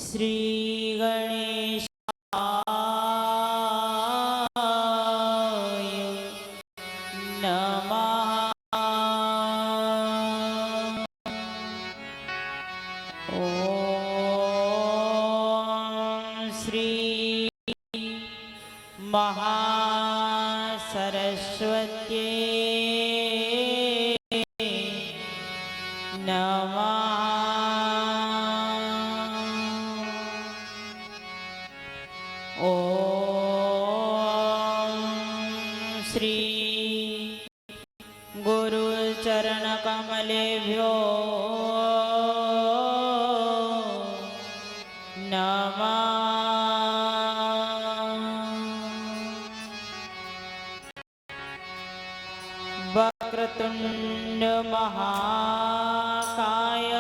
श्री गणेशाय नमः। ओम श्री महासरस्वत्यै नमः। श्री गुरुचरण कमलेभ्यो नमः। वक्रतुंड महाकाय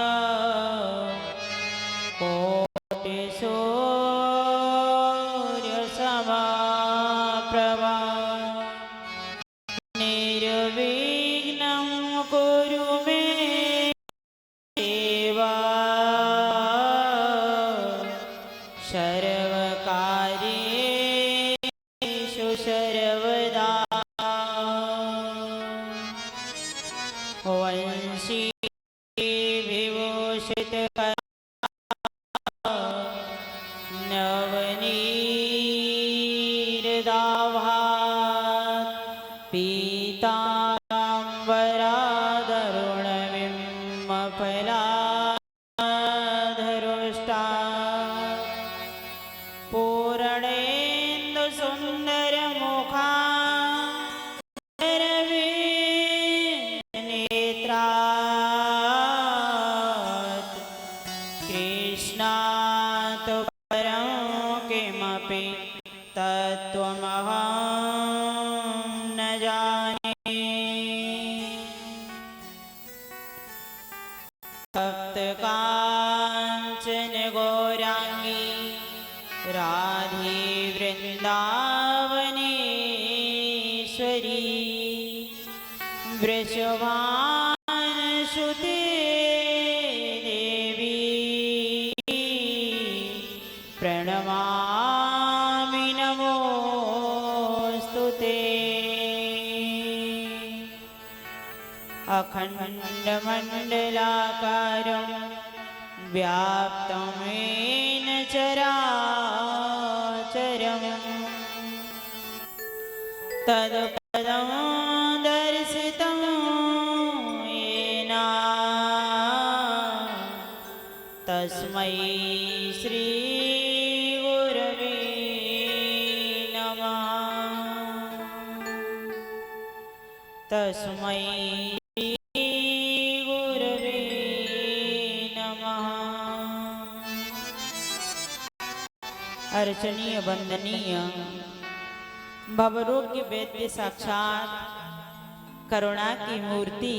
कोटि सूर्य समप्रभा निर्विघ्नं कुरु मे देवा सर्वकार्येषु सर्वदा। वंशी विभूषित नवनीरदाभात् पीताम्बरादरुणबिम्बफलाधरुष्टा पूर्णेन्दुसुन्दरमुखा नेत्रात् कृष्णात् परं किमपि तत्त्वमहं न जाने। तप्तकाञ्चन गौराङ्गी राधे वृन्दावनेश्वरी वृषभानुसुते देवी प्रणमामि नमोऽस्तुते। अखण्डमण्डलाकारं व्याप्तं येन चराचरं तत्पदं दर्शितं येन तस्मै श्री गुरवे नमः। तस्मै गुरवे नमः। अर्चनीय वंदनीय भवरोग्य वैद्य साक्षात करुणा की मूर्ति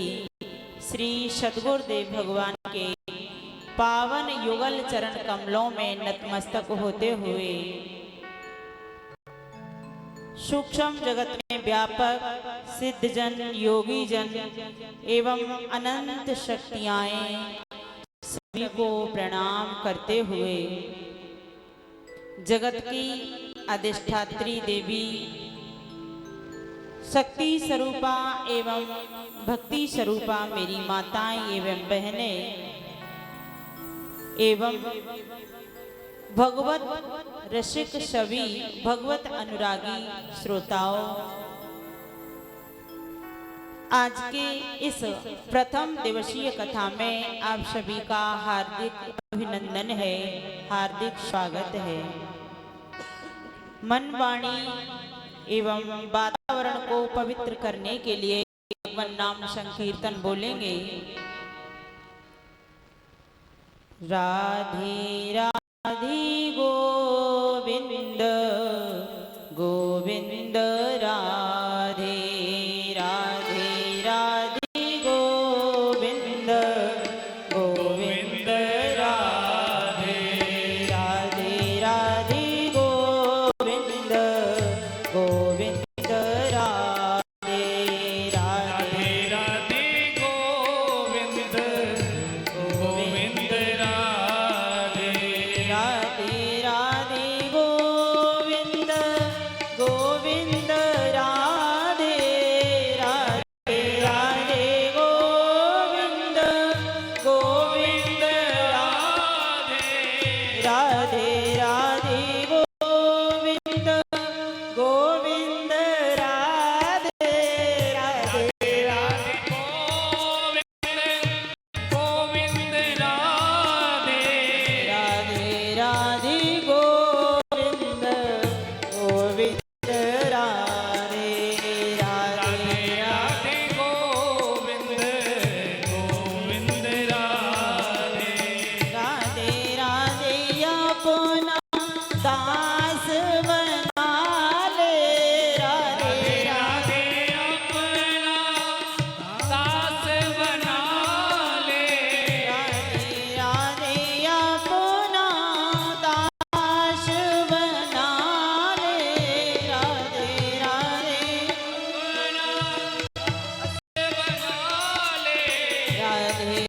श्री सद्गुरुदेव भगवान के पावन युगल चरण कमलों में नतमस्तक होते हुए सूक्ष्म जगत में व्यापक सिद्धजन योगी जन एवं अनंत शक्तियां सभी को प्रणाम करते हुए जगत की अधिष्ठात्री देवी शक्ति स्वरूपा एवं भक्ति स्वरूपा मेरी माताएं एवं बहनें एवं भगवत रसिक सभी भगवत अनुरागी श्रोताओं, आज के इस प्रथम दिवसीय कथा में आप सभी का हार्दिक अभिनंदन है, हार्दिक स्वागत है। मन वाणी एवं वातावरण को पवित्र करने के लिए भगवान नाम संकीर्तन बोलेंगे। राधे राधे गोविंद गोविंद राधे राधे राधे गोविंद गोविंद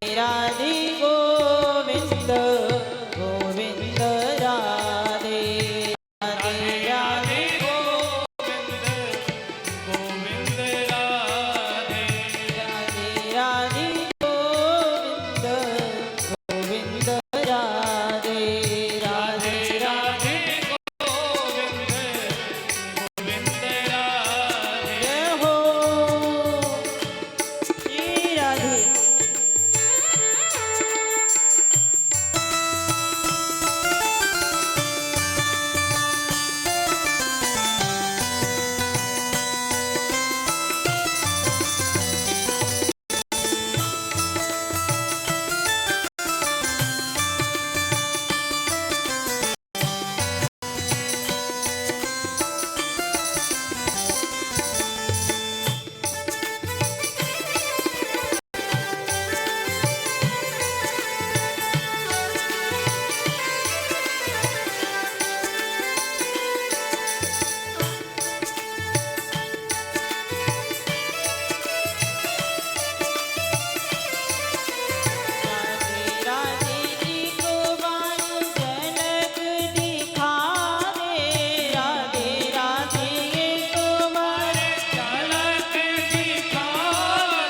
राधे गोविंद गोविंद राधे राधे राधे गोविंद राधे राधे राधे गोविंद गोविंद राधे राधे राधे गोविंद गोविंद राधे जय हो श्री राधे। राधे राधे एक बार झलक दिखा दे राधे राधे एक बार झलक दिखा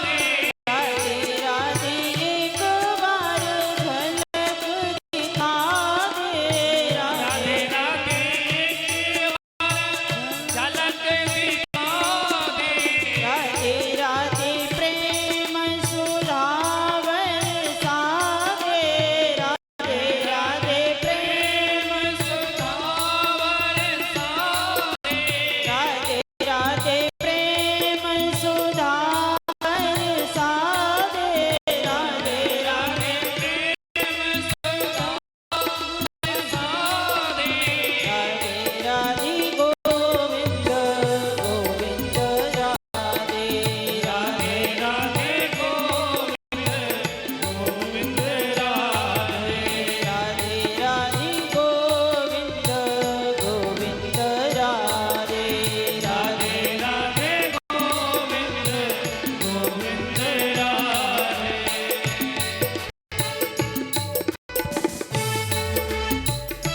दे राधे राधे एक बार झलक दिखा दे राधे राधे झलक दिखा दे राधे राधे प्रेम सुधा बरसा दे राधे राधे प्रेम सुधा बरसा दे राधे राधे प्रेम सुधा बरसा दे राधे राधे प्रेम सुधा बरसा दे राधे राधे गोविंद गोविंद राधे राधे राधे गोविंद गोविंद राधे राधे राधे गोविंद गोविंद राधे राधे राधे गोविंद गोविंद राधे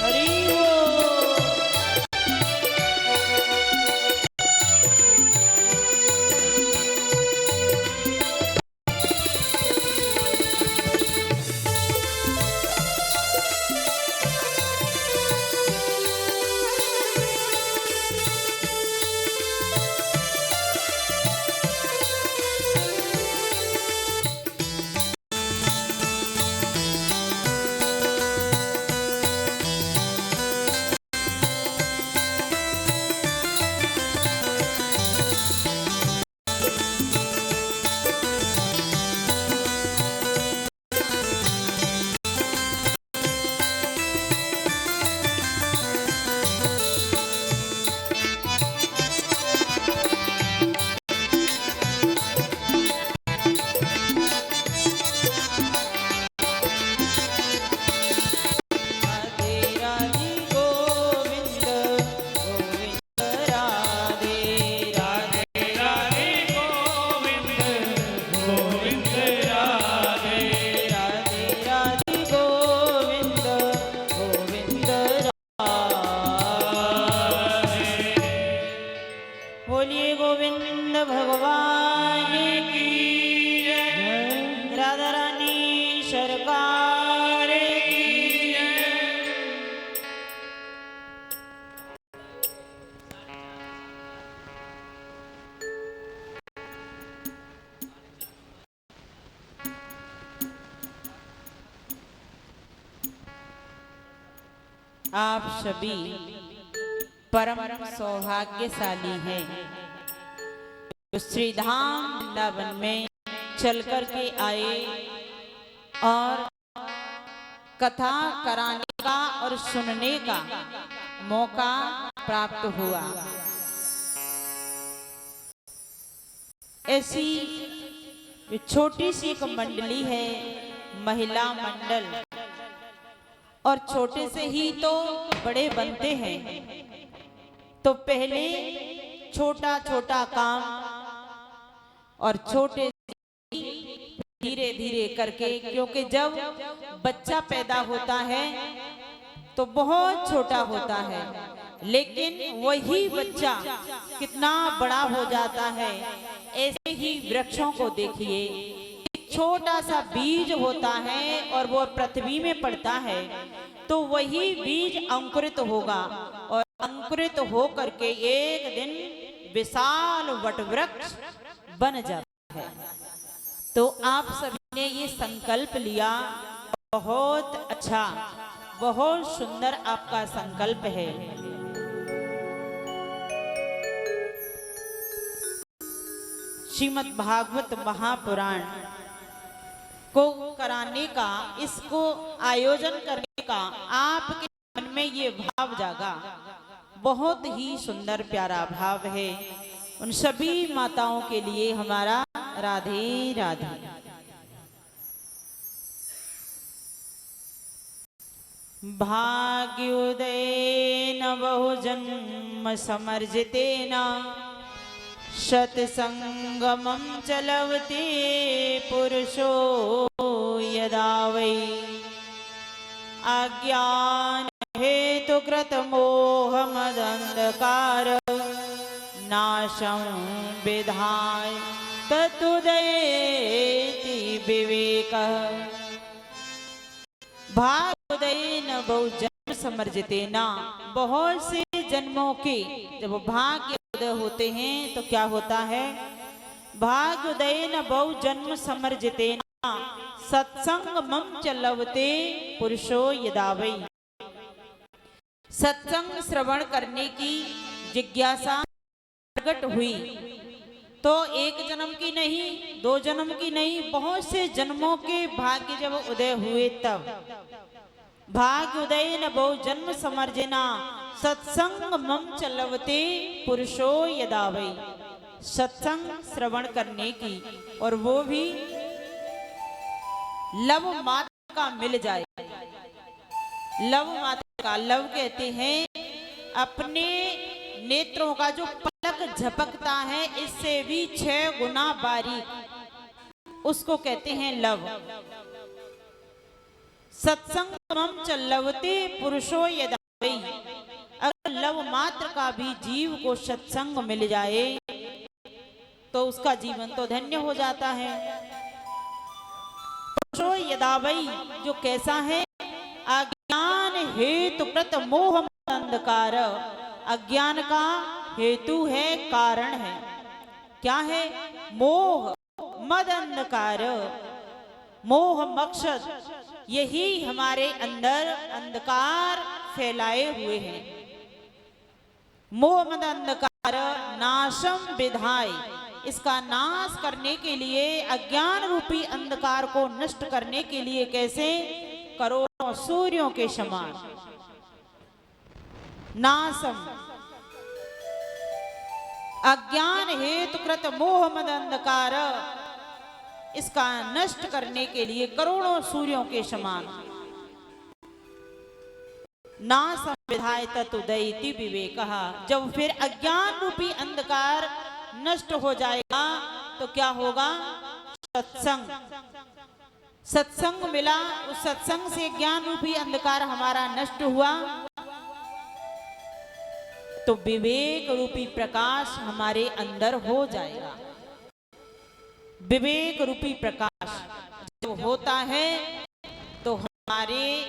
हरि बोल। राधे राधे गोविंद गोविंद राधे राधे राधे गोविंद गोविंद राधे राधे राधे गोविंद गोविंद राधे। बोलिए गोविंद भगवान की जय। राधा रानी सरकार की जय। आप सभी परम सौभाग्यशाली हैं जो श्री धाम वृंदावन में चल कर के आए और कथा कराने का और सुनने का मौका प्राप्त हुआ। ऐसी छोटी सी एक मंडली है, महिला मंडल, और छोटे से ही तो बड़े बनते हैं। तो पहले छोटा छोटा काम और छोटे से धीरे धीरे करके, क्योंकि जब बच्चा पैदा होता है तो बहुत छोटा होता है, लेकिन वही बच्चा कितना बड़ा हो जाता है। ऐसे ही वृक्षों को देखिए, एक छोटा सा बीज होता है और वो पृथ्वी में पड़ता है तो वही बीज अंकुरित होगा और अंकुरित हो करके एक दिन विशाल वटवृक्ष बन जाता है। तो आप सभी ने ये संकल्प लिया, बहुत अच्छा, बहुत सुंदर आपका संकल्प है। श्रीमद् भागवत महापुराण को कराने का, इसको आयोजन करने का आपके मन में ये भाव जागा, बहुत ही सुंदर प्यारा भाव है। उन सभी माताओं के लिए हमारा राधे राधे। भाग्योदयेन बहुजन्म समर्जितेन सत्संगमं च लभते पुरुषो यदा वै अज्ञान हेतुकृत मोहमदंधकार नाशं विधाय तदुदयेति विवेकः। भाग्योदयेन बहुजन्म समर्जितेन, बहुत से जन्मों के जब भाग्य उदय होते हैं तो क्या होता है? भाग्योदयेन बहुजन्म समर्जितेन सत्संगमं च लभते पुरुषो यदा वै। सत्संग श्रवण करने की जिज्ञासा प्रकट हुई तो एक जन्म की नहीं, दो जन्म की नहीं, बहुत से जन्मों के भाग्य जब उदय हुए तब भाग्योदयेन बहुजन्म समर्जितेन सत्संगमं च लभते पुरुषो यदा वै। सत्संग श्रवण करने की, और वो भी लव मात्र का मिल जाए। लव मात्र का, लव कहते हैं अपने नेत्रों का जो पलक झपकता है इससे भी 6 गुना बारीक, उसको कहते हैं लव। सत्संगमं च लभते पुरुषो यदा वै। अगर लव मात्र का भी जीव को सत्संग मिल जाए तो उसका जीवन तो धन्य हो जाता है। पुरुषो यदा वै जो कैसा है? अज्ञान हेतुकृत मोह अंधकार। अज्ञान का हेतु है, कारण है। क्या है? मोह मद अंधकार। मोह मकसद, यही हमारे अंदर अंधकार फैलाए हुए हैं। मोह मद अंधकार नाशम विधाय, इसका नाश करने के लिए, अज्ञान रूपी अंधकार को नष्ट करने के लिए कैसे? करोड़ों सूर्यों के समान। नाशम, अज्ञान हेतुकृत मोह मद अंधकार, इसका नष्ट करने के लिए करोड़ों सूर्यों के समान। नाशम विधाय तदुदयेति विवेकः। जब फिर अज्ञान रूपी अंधकार नष्ट हो जाएगा तो क्या होगा? सत्संग। सत्संग मिला, उस सत्संग से ज्ञान रूपी अंधकार हमारा नष्ट हुआ तो विवेक रूपी प्रकाश हमारे अंदर हो जाएगा। विवेक रूपी प्रकाश जब होता है तो हमारे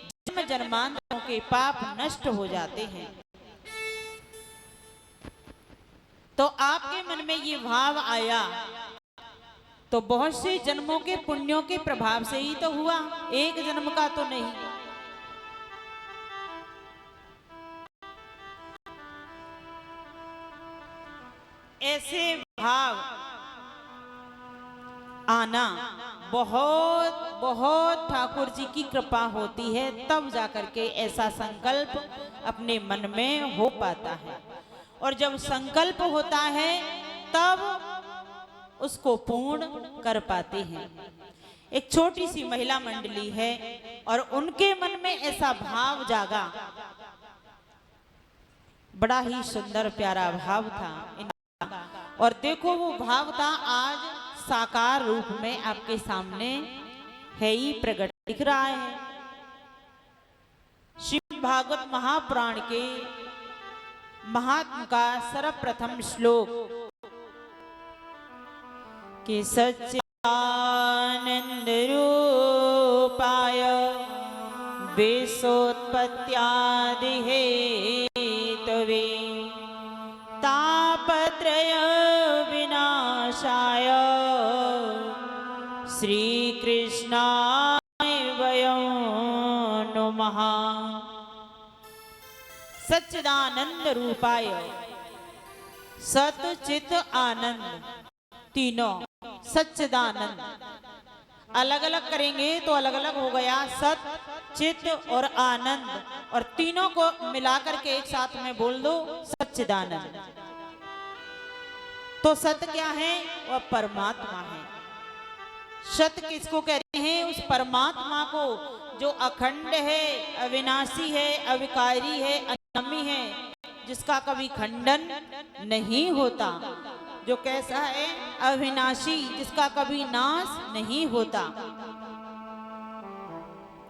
जन्म जन्मांतरों के पाप नष्ट हो जाते हैं। तो आपके मन में ये भाव आया तो बहुत से जन्मों के पुण्यों के प्रभाव से ही तो हुआ, एक जन्म का तो नहीं। ऐसे भाव आना बहुत बहुत ठाकुर जी की कृपा होती है, तब जाकर के ऐसा संकल्प अपने मन में हो पाता है। और जब संकल्प होता है तब उसको पूर्ण कर पाते हैं। एक छोटी सी महिला मंडली है और उनके मन में ऐसा भाव जागा, बड़ा ही सुंदर प्यारा भाव था इनका। और देखो वो भाव था आज साकार रूप में आपके सामने है ही प्रकट दिख रहा है। श्रीमद् भागवत महापुराण के महात्म का सर्वप्रथम श्लोक कि सच्चिदानंद रूपाय विश्वोत्पत्त्यादि हेतवे तापत्रय विनाशाय श्री कृष्णाय वयं नमः। सच्चिदानंद रूपाय, सत चित आनंद तीनों सच्चिदानंद अलग अलग करेंगे तो अलग अलग हो गया, सत चित और आनंद, और तीनों को मिलाकर के एक साथ में बोल दो सच्चिदानंद। तो सत क्या है? वह परमात्मा है। सत किसको कहते हैं? उस परमात्मा को जो अखंड है, अविनाशी है, अविकारी है, अनामी है, जिसका कभी खंडन नहीं होता, जो कैसा है? अविनाशी, जिसका कभी नाश नहीं होता,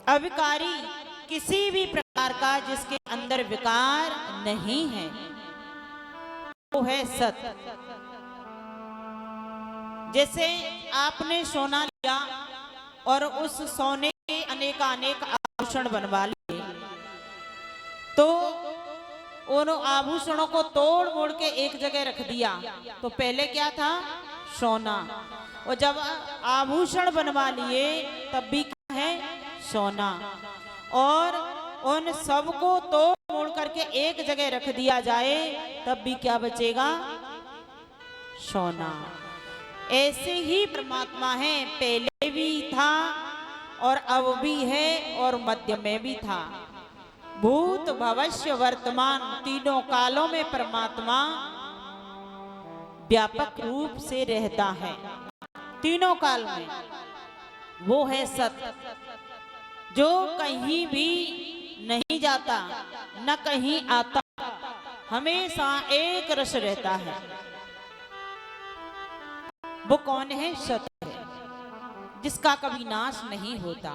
अविकारी, किसी भी प्रकार का जिसके अंदर विकार नहीं है, वो है सत। जैसे आपने सोना लिया और उस सोने के अनेकानेक आभूषण बनवा लिए, तो उन आभूषणों को तोड़ मोड़ के एक जगह रख दिया, तो पहले क्या था? सोना। और जब आभूषण बनवा लिए तब भी क्या है? सोना। और उन सबको तोड़ मोड़ करके एक जगह रख दिया जाए तब भी क्या बचेगा? सोना। ऐसे ही परमात्मा है, पहले भी था और अब भी है और मध्य में भी था। भूत भविष्य वर्तमान तीनों कालों में परमात्मा व्यापक रूप से रहता है। तीनों काल में वो है सत, जो कहीं भी नहीं जाता न कहीं आता, हमेशा एक रस रहता है। वो कौन है? सत है, जिसका कभी नाश नहीं होता।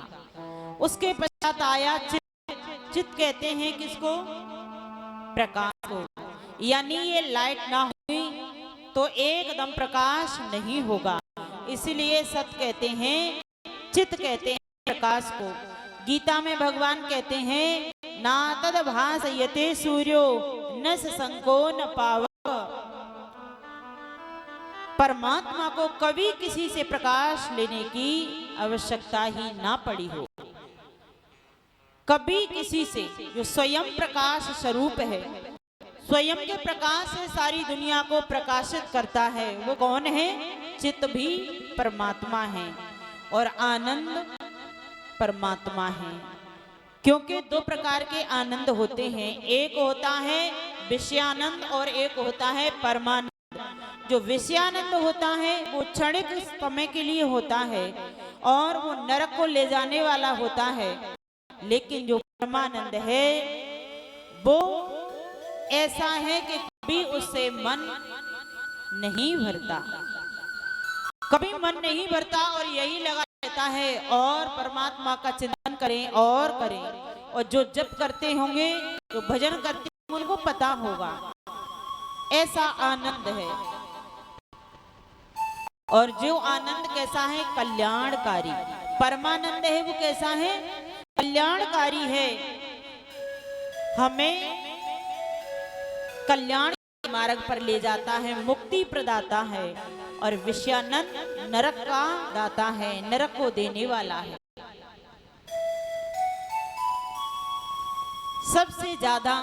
उसके पश्चात आया चित। चित कहते हैं किसको? प्रकाश को। यानी ये लाइट ना हुई तो एकदम प्रकाश नहीं होगा, इसलिए सत कहते हैं, चित कहते हैं प्रकाश को। गीता में भगवान कहते हैं ना तद भासयते सूर्यो न शशंको न पावक। परमात्मा को कभी किसी से प्रकाश लेने की आवश्यकता ही ना पड़ी हो, कभी किसी से। जो स्वयं प्रकाश स्वरूप है, स्वयं के प्रकाश से सारी दुनिया को प्रकाशित करता है, वो कौन है? चित्त भी परमात्मा है और आनंद परमात्मा है। क्योंकि दो प्रकार के आनंद होते हैं, एक होता है विषयानंद और एक होता है परमानंद। जो विषयानंद होता है वो क्षणिक समय के लिए होता है और वो नरक को ले जाने वाला होता है, लेकिन जो परमानंद है वो ऐसा है कि कभी उससे मन नहीं भरता, कभी मन नहीं भरता और यही लगा रहता है। और परमात्मा का चिंतन करें और करें, और जो जप करते होंगे, जो भजन करते होंगे, उनको पता होगा ऐसा आनंद है। और जो आनंद कैसा है? कल्याणकारी। परमानंद है वो कैसा है? कल्याणकारी है, हमें कल्याण के मार्ग पर ले जाता है, मुक्ति प्रदाता है। और विषयानंद नरक का दाता है, नरक को देने वाला है। सबसे ज्यादा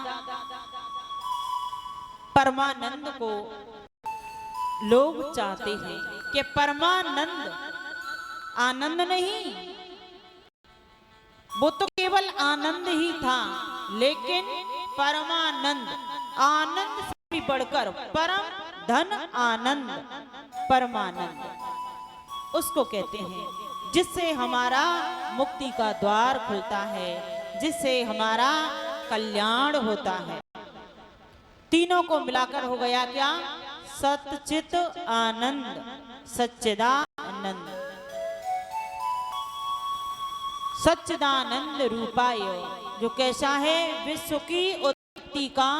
परमानंद को लोग चाहते हैं कि परमानंद आनंद नहीं, वो तो केवल आनंद ही था, लेकिन परमानंद आनंद से भी बढ़कर परम धन आनंद परमानंद उसको कहते हैं, जिससे हमारा मुक्ति का द्वार खुलता है, जिससे हमारा कल्याण होता है। तीनों को मिलाकर हो गया क्या? सत चित आनंद सच्चिदानंद। सच्चिदानंद सच्चिदानंद रूपाय, जो कैसा है, विश्व की उत्पत्ति का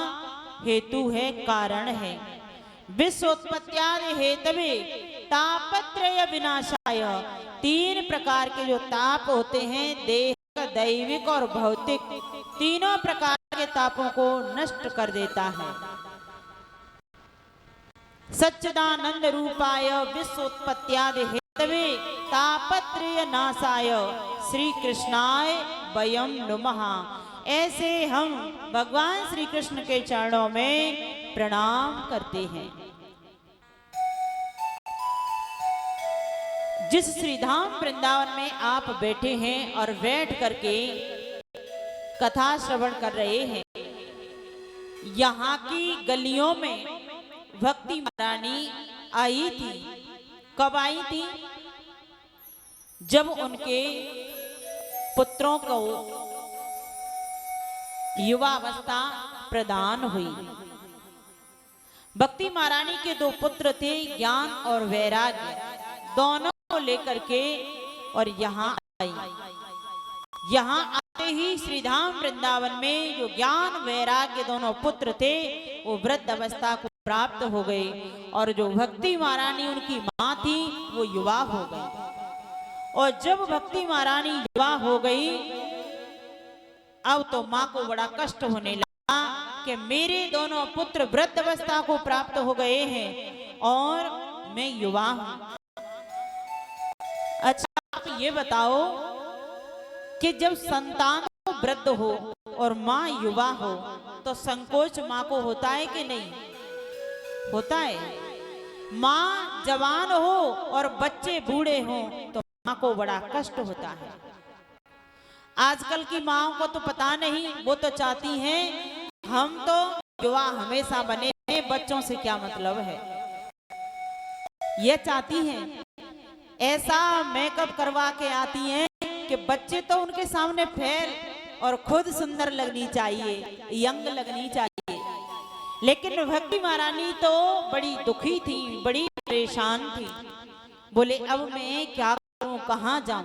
हेतु है, कारण है। विश्वोत्पत्त्यादि हेतवे तापत्रय विनाशाय, तीन प्रकार के जो ताप होते हैं, देह, दैविक और भौतिक, तीनों प्रकार के तापों को नष्ट कर देता है। सच्चिदानंद रूपाय विश्वोत्पत्त्यादि हेतवे तापत्रय नाशाय श्री कृष्णाय वयम नुमः। ऐसे हम भगवान श्री कृष्ण के चरणों में प्रणाम करते हैं। जिस श्रीधाम वृंदावन में आप बैठे हैं और बैठ करके कथा श्रवण कर रहे हैं, यहाँ की गलियों में भक्ति महारानी आई थी। कब आई थी? जब उनके पुत्रों को युवावस्था प्रदान हुई। भक्ति महारानी के दो पुत्र थे, ज्ञान और वैराग्य, दोनों को लेकर के और यहाँ आई। यहाँ आते ही श्रीधाम वृंदावन में जो ज्ञान वैराग्य दोनों पुत्र थे, वो वृद्ध अवस्था को प्राप्त हो गए, और जो भक्ति महारानी उनकी माँ थी, वो युवा हो गई। और जब भक्ति महारानी युवा हो गई, अब तो माँ को बड़ा कष्ट होने लगा कि मेरे दोनों पुत्र वृद्ध अवस्था को प्राप्त हो गए हैं और मैं युवा हूं। अच्छा, आप ये बताओ कि जब संतान वृद्ध हो और माँ युवा हो, तो संकोच माँ को होता है कि नहीं होता है? माँ जवान हो और बच्चे बूढ़े हों तो माँ को बड़ा कष्ट होता है। आजकल की माँओं को तो पता नहीं, वो तो चाहती हैं हम तो युवा हमेशा बने हैं, बच्चों से क्या मतलब है, ये चाहती हैं। ऐसा मेकअप करवा के आती हैं कि बच्चे तो उनके सामने फेल और खुद सुंदर लगनी चाहिए, यंग लगनी चाहिए। लेकिन भक्ति महारानी तो बड़ी दुखी थी, बड़ी परेशान थी। बोले अब मैं क्या करूं, कहाँ जाऊं?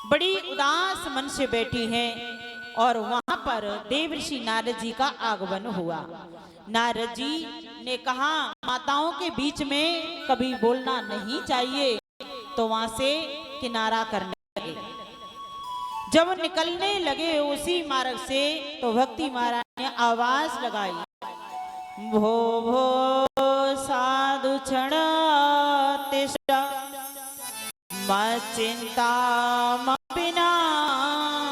बड़ी उदास मन से बैठी हैं और वहां पर देवर्षि नारद जी का आगमन हुआ। नारद जी ने कहा माताओं के बीच में कभी बोलना नहीं चाहिए, तो वहां से किनारा करने लगे। जब निकलने लगे उसी मार्ग से, तो भक्ति महाराज ने आवाज लगाई, भो भो साधु क्षण तिष्ठ मच्चिंता विनाशया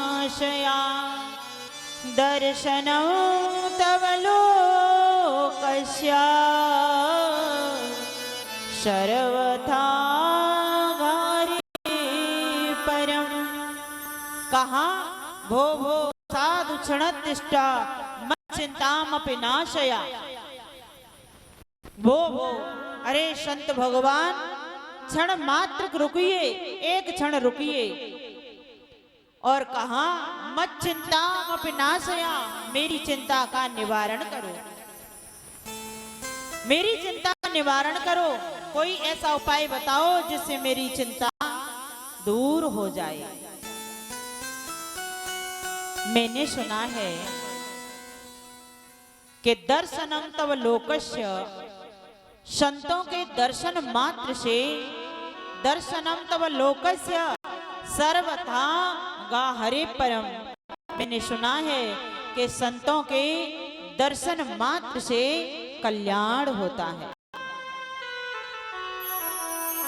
दर्शनं तव लोकस्य सर्वथा घारि परम। कहा भो भो साधु क्षणतिष्ठा मच्चिंतामपि नाशया। भो भो, अरे संत भगवान क्षण मात्र रुकिए, एक क्षण रुकिए। और कहा मत चिंता नाशया, मेरी चिंता का निवारण करो, मेरी चिंता का निवारण करो। कोई ऐसा उपाय बताओ जिससे मेरी चिंता दूर हो जाए। मैंने सुना है कि दर्शनम तव लोकस्य, संतों के दर्शन मात्र से, दर्शनम तव लोकस्य सर्वथा गा हरे परम। मैंने सुना है कि संतों के दर्शन मात्र से कल्याण होता है,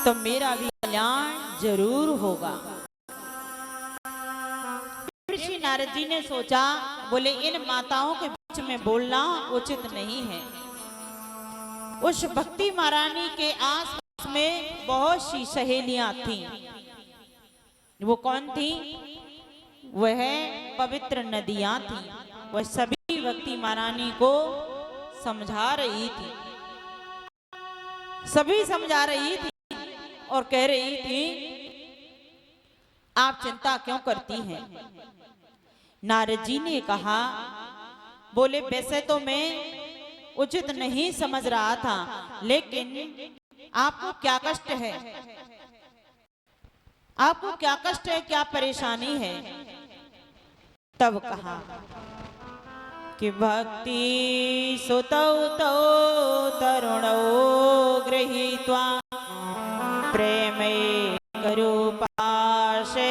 तो मेरा भी कल्याण जरूर होगा। ऋषि नारद जी ने सोचा, बोले इन माताओं के बीच में बोलना उचित नहीं है। उस भक्ति महारानी के आसपास में बहुत सी सहेलियां थीं। वो कौन थी? वह पवित्र नदियां थी। वह सभी भक्ति महारानी को समझा रही थी, सभी समझा रही थी और कह रही थी आप चिंता क्यों करती हैं? नारद जी ने कहा, बोले वैसे तो मैं उचित नहीं समझ रहा था, लेकिन आपको क्या कष्ट है, आपको क्या कष्ट है, क्या परेशानी है। तब कहा कि भक्ति सुतौ तौ तरुणौ गृहीत्वा प्रेमे करूपाशे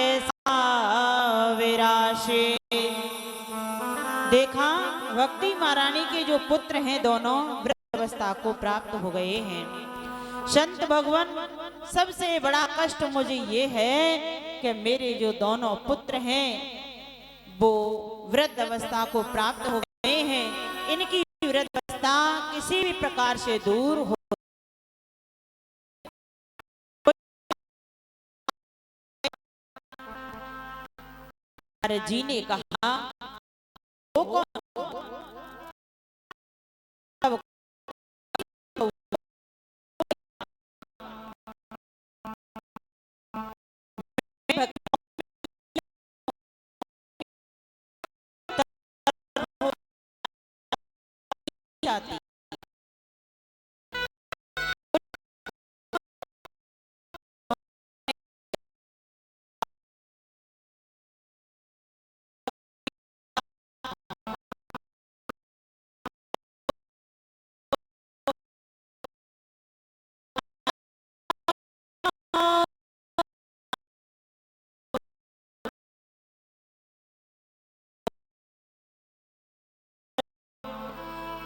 विराशे। देखा भक्ति महारानी के जो पुत्र हैं दोनों वृद्ध अवस्था को प्राप्त हो गए हैं। संत भगवान सबसे बड़ा कष्ट मुझे ये है कि मेरे जो दोनों पुत्र हैं वो वृद्ध अवस्था को प्राप्त हो गए हैं। इनकी वृद्ध अवस्था किसी भी प्रकार से दूर हो। नारद जी ने कहा वो कौन? जाती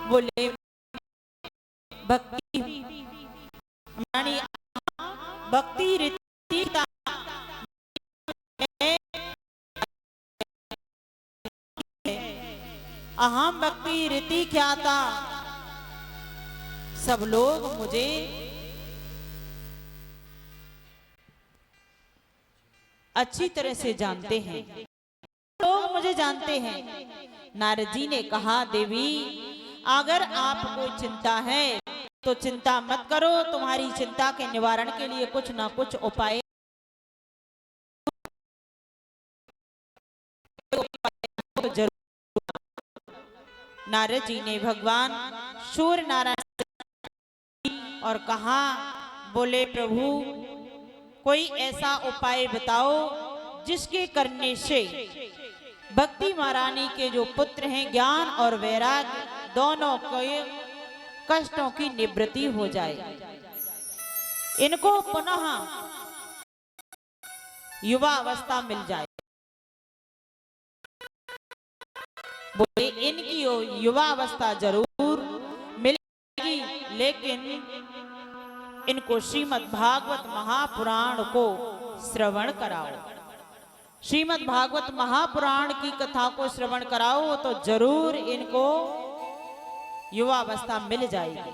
बोले भक्ति मानी भक्ति रीति का अहम भक्ति रीति ख्याता। सब लोग मुझे अच्छी तरह से जानते हैं, लोग मुझे जानते हैं। नारद जी ने कहा देवी अगर आपको चिंता है तो चिंता मत करो, तुम्हारी चिंता के निवारण के लिए कुछ ना कुछ उपाय तो जरूर। नारद जी ने भगवान सूर्य नारायण और कहा बोले प्रभु कोई ऐसा उपाय बताओ जिसके करने से भक्ति महारानी के जो पुत्र हैं ज्ञान और वैराग्य दोनों के कष्टों की निवृत्ति हो जाए, इनको पुनः युवा अवस्था मिल जाए। बोले इनकी युवा अवस्था जरूर मिलेगी, लेकिन इनको श्रीमद् भागवत महापुराण को श्रवण कराओ। श्रीमद् भागवत महापुराण की कथा को श्रवण कराओ तो जरूर इनको युवा अवस्था मिल जाएगी।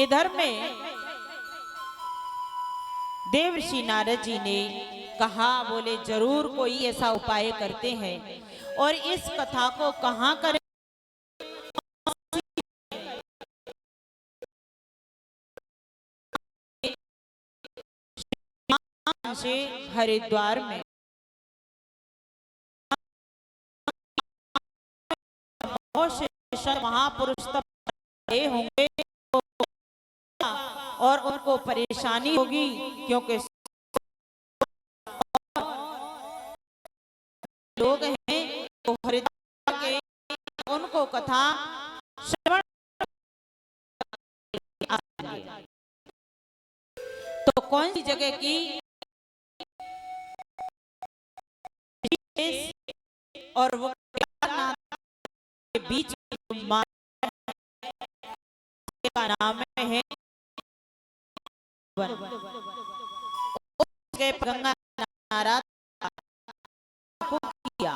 इधर में देवर्षि नारद जी ने कहा बोले जरूर कोई ऐसा उपाय करते हैं और इस कथा को कहां करें। से हरिद्वार में महापुरुष होंगे और उनको परेशानी होगी क्योंकि लोग हैं तो हरिद्वार के उनको कथा श्रवण तो कौन सी जगह की और वो के बीच का नाम है गंगा नारायण को किया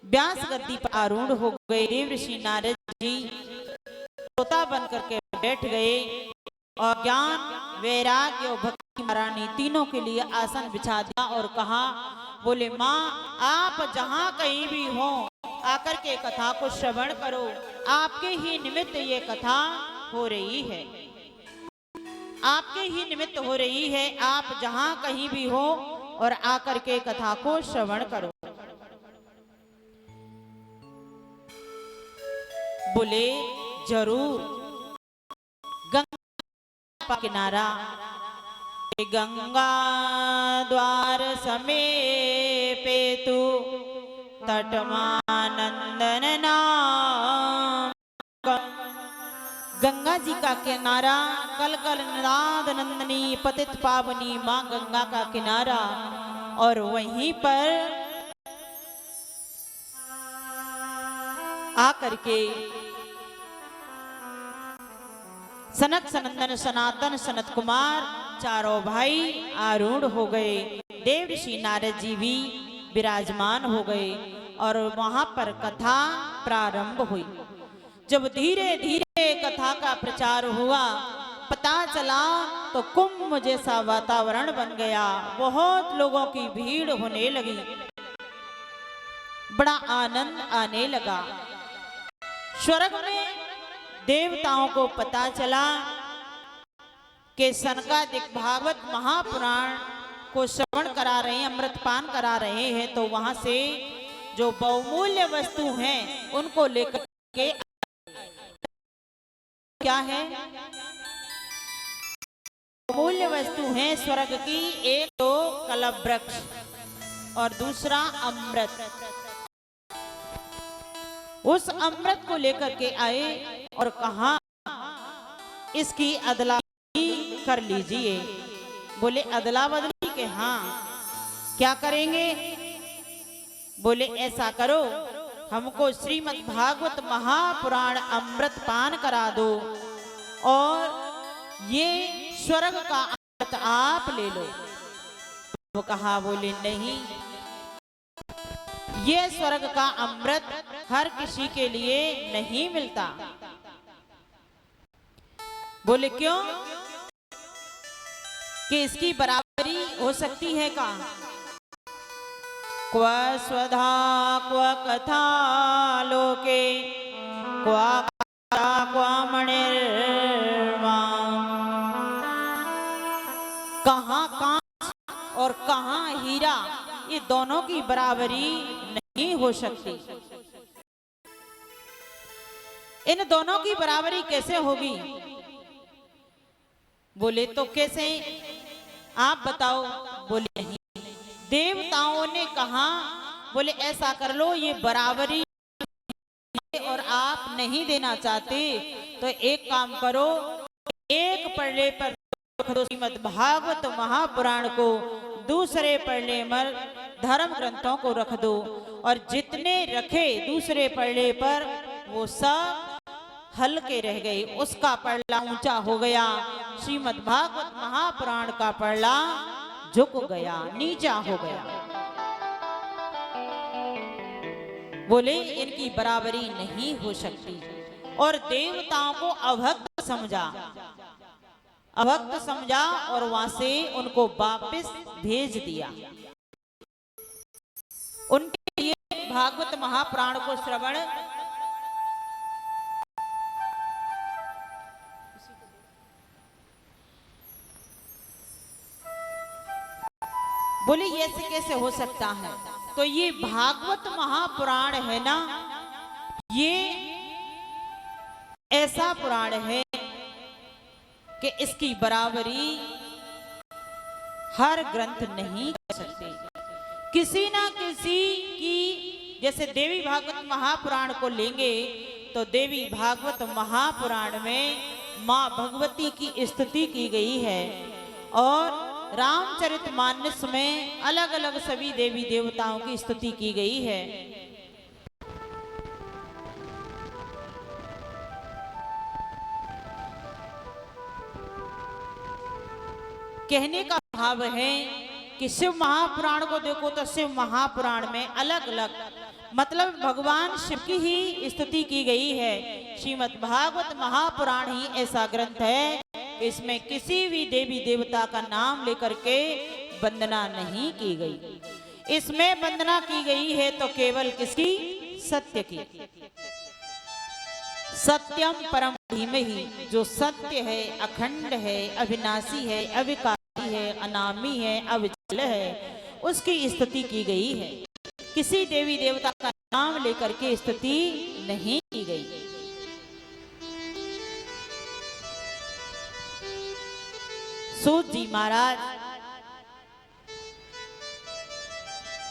व्यास गद्दी पर आरूढ़ हो गए। देवर्षि नारद जी तोता बन करके बैठ गए और ज्ञान वैराग्य और भक्ति महारानी तीनों के लिए आसन बिछा दिया और कहा बोले माँ आप जहाँ कहीं भी हो आकर के कथा को श्रवण करो, आपके ही निमित्त ये कथा हो रही है। आपके ही निमित्त हो रही है। आप जहां कहीं भी हो और आकर के कथा को श्रवण करो। बोले जरूर। गंगा का किनारा, गंगा द्वार समीपे तु तटमानंदन नाम। गंगा जी का किनारा, कल कल नाद नंदनी पतित पावनी माँ गंगा का किनारा, और वहीं पर आकर के सनक सनंदन सनातन सनत कुमार चारों भाई आरूढ़ हो गए। देव ऋषि नारद जी भी विराजमान हो गए और वहां पर कथा प्रारंभ हुई। जब धीरे धीरे कथा का प्रचार हुआ, पता चला तो कुंभ जैसा वातावरण बन गया। बहुत लोगों की भीड़ होने लगी, बड़ा आनंद आने लगा। स्वर्ग में देवताओं को पता चला कि सनकादिक भागवत महापुराण को श्रवण करा रहे हैं, अमृतपान करा रहे हैं, तो वहां से जो बहुमूल्य वस्तु हैं उनको लेकर के क्या है, बहुमूल्य वस्तु है स्वर्ग की। एक तो कलप वृक्ष और दूसरा अमृत। उस अमृत को लेकर के आए और कहा इसकी अदला कर लीजिए। बोले अदला बदली के हाँ, क्या करेंगे? बोले ऐसा करो, हमको श्रीमद् भागवत महापुराण अमृत पान करा दो और ये स्वर्ग का अमृत आप ले लो। वो कहा, बोले नहीं, ये स्वर्ग का अमृत हर किसी के लिए नहीं मिलता। बोले क्यों? कि इसकी बराबरी हो सकती है का? क्व स्वधा क्व कथा लोके क्व मणिर्मा। कहां कांच और कहां हीरा, ये दोनों की बराबरी नहीं हो सकती। इन दोनों की बराबरी कैसे होगी? बोले तो कैसे, आप बताओ। बोले नहीं, देवताओं ने कहा, बोले ऐसा कर लो, ये बराबरी और आप नहीं देना चाहते तो एक काम करो, एक पल्ले पर रख दो श्रीमद् भागवत महापुराण को, दूसरे पल्ले पर धर्म ग्रंथों को रख दो, और जितने रखे दूसरे पल्ले पर वो सब हल्के रह गए। उसका पल्ला ऊंचा हो गया, श्रीमद् भागवत महापुराण का पल्ला झुक गया, नीचा हो गया। बोले इनकी बराबरी नहीं हो सकती। और देवताओं को अभक्त समझा, अभक्त समझा और वहां से उनको वापस भेज दिया। उनके लिए भागवत महापुराण को श्रवण बोले ये कैसे हो सकता है? तो ये भागवत महापुराण है ना, ये ऐसा पुराण है कि इसकी बराबरी हर ग्रंथ नहीं कर सकते। किसी ना किसी की, जैसे देवी भागवत महापुराण को लेंगे तो देवी भागवत महापुराण में माँ भगवती की स्तुति की गई है, और रामचरितमानस में अलग अलग सभी देवी देवताओं की स्तुति की गई है। कहने का भाव है कि शिव महापुराण को देखो तो शिव महापुराण में अलग अलग मतलब भगवान शिव की ही स्तुति की गई है। श्रीमद् भागवत महापुराण ही ऐसा ग्रंथ है, इसमें किसी भी देवी देवता का नाम लेकर के वंदना नहीं की गई। इसमें वंदना की गई है तो केवल किसकी? सत्य की। सत्यम परम धीमहि, जो सत्य है, अखंड है, अविनाशी है, अविकारी है, अनामी है, अविचल है, उसकी स्तुति की गई है। किसी देवी देवता का नाम लेकर के स्तुति नहीं की गई। सूत जी महाराज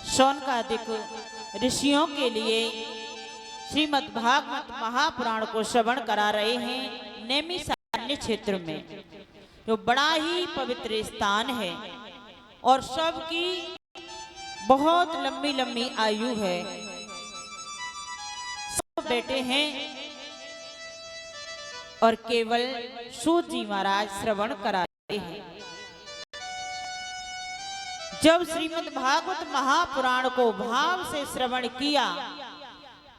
शौनकादिक ऋषियों के लिए श्रीमद् भागवत महापुराण को श्रवण करा रहे हैं नैमिषारण्य क्षेत्र में, जो बड़ा ही पवित्र स्थान है और सबकी बहुत लंबी लंबी आयु है। सब बेटे हैं और केवल सूत जी महाराज श्रवण करा रहे हैं। जब श्रीमद् भागवत महापुराण को भाव से श्रवण किया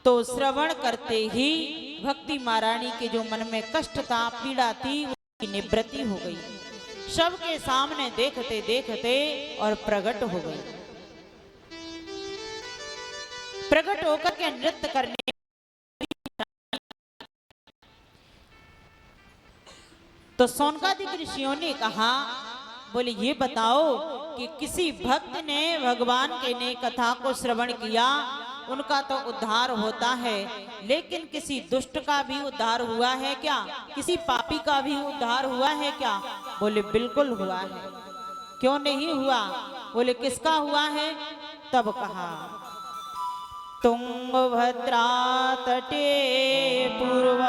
तो श्रवण करते ही भक्ति महारानी के जो मन में कष्ट था, पीड़ा थी, उसकी निवृत्ति हो गई। सबके सामने देखते देखते और प्रकट हो गई। प्रकट होकर के नृत्य करने तो शौनकादिक ऋषियों ने कहा, बोले ये बताओ कि किसी भक्त ने भगवान के ने कथा को श्रवण किया, उनका तो उद्धार होता है, लेकिन किसी दुष्ट का भी उद्धार हुआ है क्या? किसी पापी का भी उद्धार हुआ है क्या? बोले बिल्कुल हुआ है। क्यों नहीं हुआ? बोले किसका हुआ है? तब कहा, तुंगभद्रा तटे पूर्व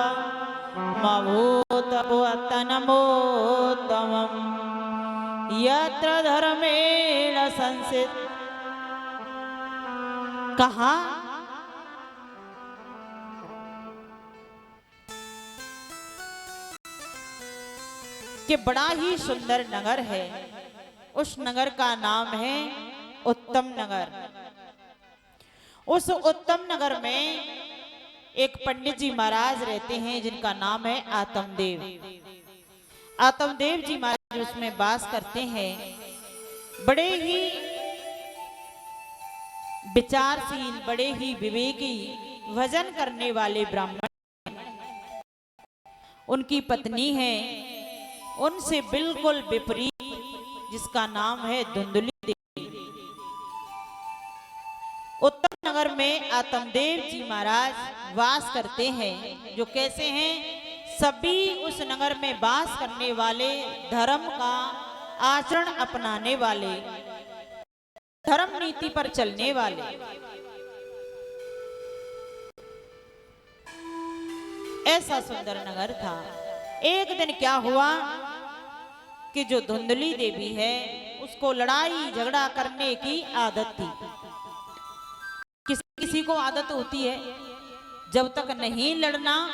मभूतपुवतनमोत्तमम् यत्र धर्मेण संसित। कहा कि बड़ा ही सुंदर नगर है, उस नगर का नाम है उत्तम नगर। उस उत्तम नगर में एक पंडित जी महाराज रहते हैं जिनका नाम है आत्मदेव। आत्मदेव जी महाराज उसमें वास करते हैं। बड़े ही विचारशील, बड़े ही विवेकी, भजन करने वाले ब्राह्मण। उनकी पत्नी है उनसे बिल्कुल विपरीत, जिसका नाम है धुंधली देवी। उत्तम नगर में आत्मदेव जी महाराज वास करते हैं, जो कैसे हैं? सभी उस नगर में वास करने वाले धर्म का आचरण अपनाने वाले, धर्म नीति पर चलने वाले। ऐसा सुंदर नगर था। एक दिन क्या हुआ कि जो धुंधली देवी है उसको लड़ाई झगड़ा करने की आदत थी। किसी किसी को आदत होती है, जब तक नहीं लड़ना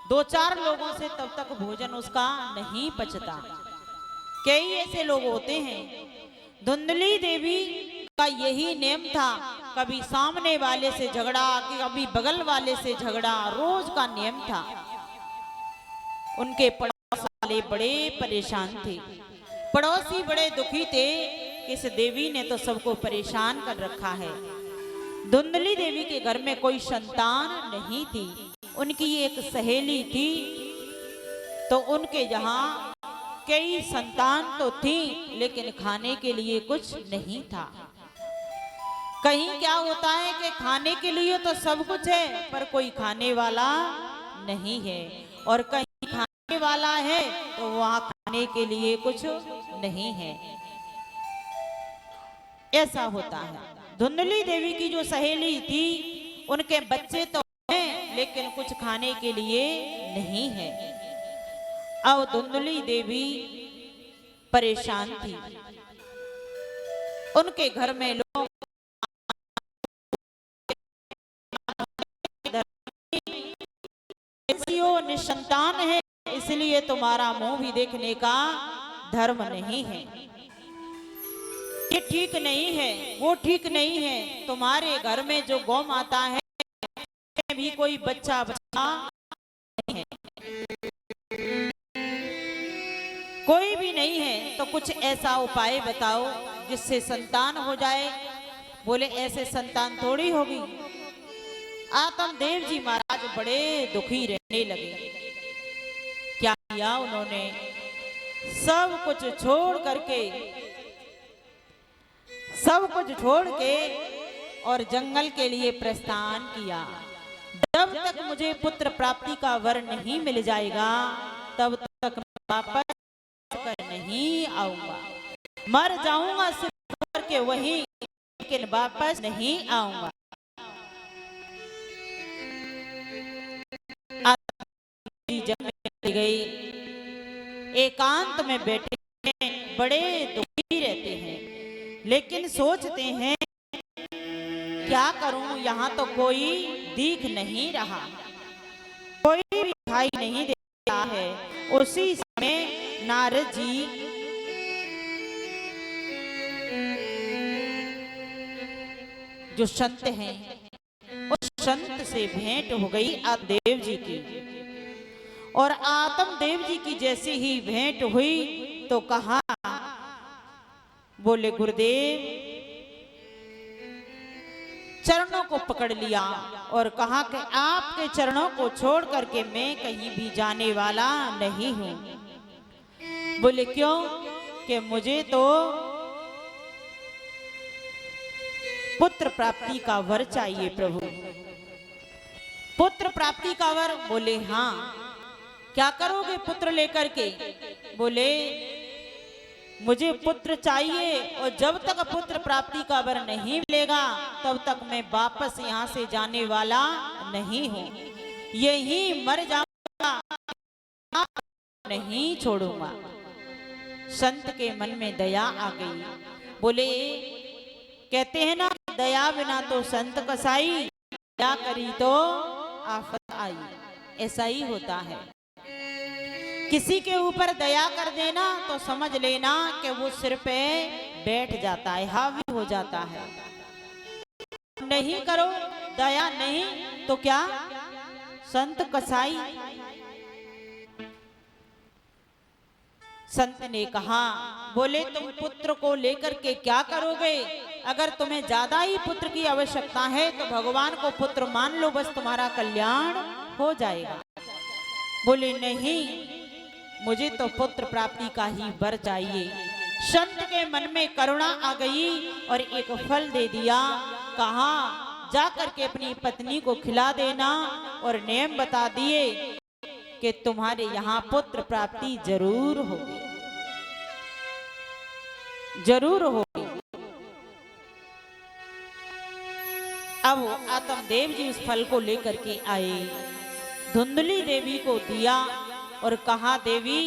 दो चार लोगों से तब तक भोजन उसका नहीं पचता। कई ऐसे लोग होते हैं। धुंधली देवी का यही नेम था, कभी सामने वाले से झगड़ा, कभी बगल वाले से झगड़ा, रोज का नियम था। उनके पड़ोस वाले बड़े परेशान थे, पड़ोसी बड़े दुखी थे कि इस देवी ने तो सबको परेशान कर रखा है। धुंधली देवी के घर में कोई संतान नहीं थी। उनकी एक सहेली थी, तो उनके यहाँ कई संतान तो थी, लेकिन खाने के लिए कुछ नहीं था। कहीं क्या होता है कि खाने के लिए तो सब कुछ है, पर कोई खाने वाला नहीं है, और कहीं खाने वाला है तो वहां खाने के लिए कुछ नहीं है। ऐसा होता है। धुंधली देवी की जो सहेली थी, उनके बच्चे तो हैं, लेकिन कुछ खाने के लिए नहीं है। अब धुंधली देवी परेशान थी। उनके घर में लोग निसंतान है, इसलिए तुम्हारा मुंह भी देखने का धर्म नहीं है। ये ठीक नहीं है, वो ठीक नहीं है। तुम्हारे घर में जो गौ माता है भी कोई बच्चा नहीं है, कोई भी नहीं है, तो कुछ ऐसा उपाय बताओ जिससे संतान हो जाए। बोले ऐसे संतान थोड़ी होगी, आतम देव जी महाराज बड़े दुखी रहने लगे। क्या किया उन्होंने? सब कुछ छोड़ करके, सब कुछ छोड़ के और जंगल के लिए प्रस्थान किया। जब तक मुझे पुत्र प्राप्ति का वर नहीं मिल जाएगा तब तक मैं वापस कर नहीं आऊंगा। मर जाऊंगा सिर्फ करके वहीं, लेकिन वापस नहीं आऊंगा। जब मैं गई, एकांत में बैठे हैं, बड़े दुखी रहते हैं, लेकिन सोचते हैं क्या करूं, यहाँ तो कोई दिख नहीं रहा, कोई भी दिखाई नहीं दे रहा है। उसी समय नारद जी जो संत हैं, उस संत से भेंट हो गई आत्मदेव जी की। और आत्म देव जी की जैसे ही भेंट हुई तो कहा, बोले गुरुदेव, चरणों को पकड़ लिया और कहा कि आपके चरणों को छोड़ करके मैं कहीं भी जाने वाला नहीं हूं। बोले क्यों? कि मुझे तो पुत्र प्राप्ति का वर चाहिए प्रभु। पुत्र प्राप्ति का वर? बोले हाँ। क्या करोगे पुत्र लेकर के? बोले मुझे पुत्र चाहिए और जब तक पुत्र प्राप्ति का वर नहीं मिलेगा तब तक मैं वापस यहाँ से जाने वाला नहीं हूँ, यही मर जाऊंगा, नहीं छोड़ूंगा। संत के मन में दया आ गई। बोले, कहते हैं ना, दया बिना तो संत कसाई, दया करी तो आफत आई। ऐसा ही होता है। किसी के ऊपर दया कर देना तो समझ लेना कि वो सिर पे बैठ जाता है, हावी हो जाता है। नहीं करो दया, नहीं तो क्या संत कसाई। संत ने कहा, बोले तुम पुत्र को लेकर के क्या करोगे? अगर तुम्हें ज्यादा ही पुत्र की आवश्यकता है तो भगवान को पुत्र मान लो, बस तुम्हारा कल्याण हो जाएगा। बोले नहीं, मुझे तो पुत्र प्राप्ति का ही वर चाहिए। संत के मन में करुणा आ गई और एक फल दे दिया। कहा, जा करके अपनी पत्नी को खिला देना और नेम बता दिए कि तुम्हारे यहाँ पुत्र प्राप्ति जरूर होगी, जरूर होगी। अब आत्मदेव जी उस फल को लेकर के आए, धुंधली देवी को दिया और कहा, देवी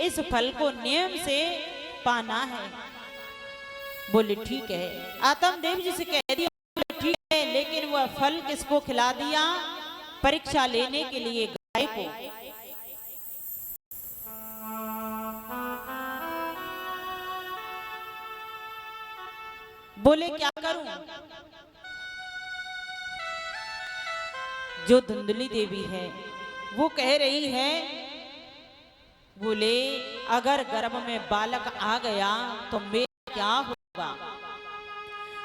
इस फल को नियम से पाना है। बोले ठीक है। आत्मदेव जी से कह दिया, ठीक है, लेकिन वह फल किसको खिला दिया? परीक्षा लेने के लिए गाय को। बोले क्या करूं? जो धुंधली देवी है वो कह रही है, बोले अगर गर्भ में बालक आ गया तो मेरा क्या होगा?